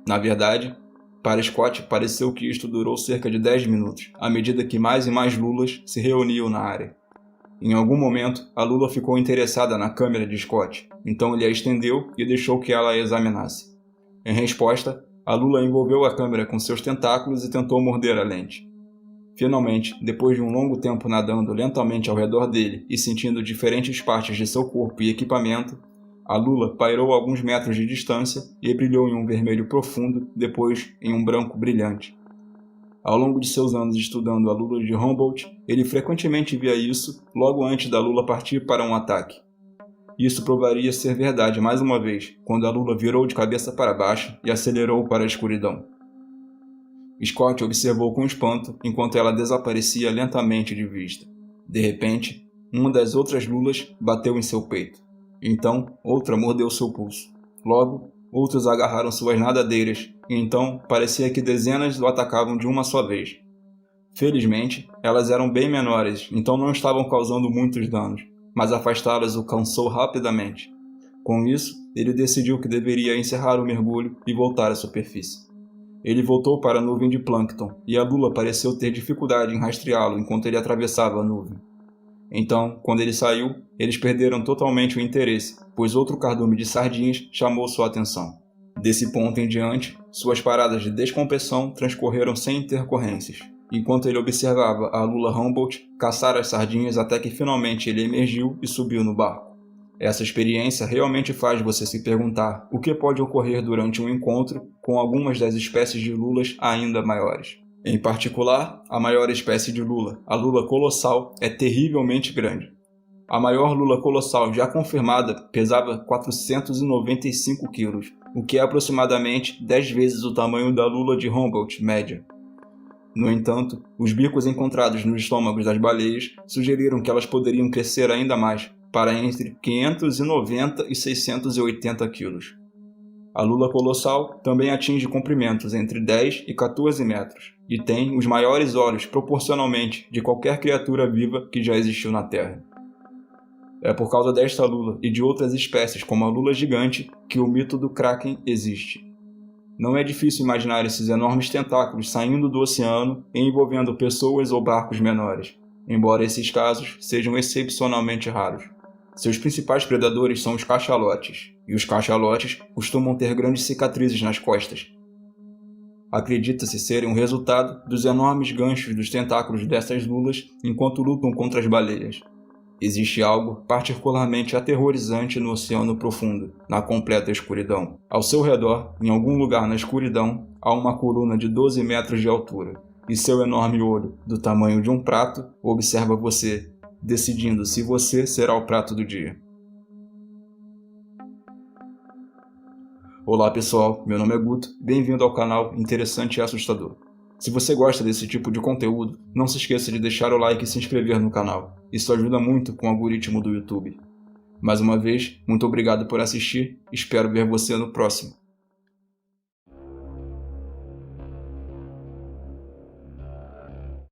Na verdade, para Scott pareceu que isto durou cerca de 10 minutos, à medida que mais e mais lulas se reuniam na área. Em algum momento, a lula ficou interessada na câmera de Scott, então ele a estendeu e deixou que ela a examinasse. Em resposta, a lula envolveu a câmera com seus tentáculos e tentou morder a lente. Finalmente, depois de um longo tempo nadando lentamente ao redor dele e sentindo diferentes partes de seu corpo e equipamento, a lula pairou a alguns metros de distância e brilhou em um vermelho profundo, depois em um branco brilhante. Ao longo de seus anos estudando a lula de Humboldt, ele frequentemente via isso logo antes da lula partir para um ataque. Isso provaria ser verdade mais uma vez, quando a lula virou de cabeça para baixo e acelerou para a escuridão. Scott observou com espanto enquanto ela desaparecia lentamente de vista. De repente, uma das outras lulas bateu em seu peito. Então, outra mordeu seu pulso. Logo, outros agarraram suas nadadeiras, e então parecia que dezenas o atacavam de uma só vez. Felizmente, elas eram bem menores, então não estavam causando muitos danos, mas afastá-las o cansou rapidamente. Com isso, ele decidiu que deveria encerrar o mergulho e voltar à superfície. Ele voltou para a nuvem de plâncton, e a lula pareceu ter dificuldade em rastreá-lo enquanto ele atravessava a nuvem. Então, quando ele saiu, eles perderam totalmente o interesse, pois outro cardume de sardinhas chamou sua atenção. Desse ponto em diante, suas paradas de descompressão transcorreram sem intercorrências, enquanto ele observava a lula Humboldt caçar as sardinhas até que finalmente ele emergiu e subiu no barco. Essa experiência realmente faz você se perguntar o que pode ocorrer durante um encontro com algumas das espécies de lulas ainda maiores. Em particular, a maior espécie de lula, a lula colossal, é terrivelmente grande. A maior lula colossal já confirmada pesava 495 kg, o que é aproximadamente 10 vezes o tamanho da lula de Humboldt média. No entanto, os bicos encontrados nos estômagos das baleias sugeriram que elas poderiam crescer ainda mais, para entre 590 e 680 kg. A lula colossal também atinge comprimentos entre 10 e 14 metros, e tem os maiores olhos proporcionalmente de qualquer criatura viva que já existiu na Terra. É por causa desta lula e de outras espécies como a lula gigante que o mito do Kraken existe. Não é difícil imaginar esses enormes tentáculos saindo do oceano e envolvendo pessoas ou barcos menores, embora esses casos sejam excepcionalmente raros. Seus principais predadores são os cachalotes, e os cachalotes costumam ter grandes cicatrizes nas costas. Acredita-se serem um resultado dos enormes ganchos dos tentáculos dessas lulas enquanto lutam contra as baleias. Existe algo particularmente aterrorizante no oceano profundo, na completa escuridão. Ao seu redor, em algum lugar na escuridão, há uma coluna de 12 metros de altura, e seu enorme olho, do tamanho de um prato, observa você, decidindo se você será o prato do dia. Olá pessoal, meu nome é Guto, bem-vindo ao canal Interessante e Assustador. Se você gosta desse tipo de conteúdo, não se esqueça de deixar o like e se inscrever no canal. Isso ajuda muito com o algoritmo do YouTube. Mais uma vez, muito obrigado por assistir, espero ver você no próximo.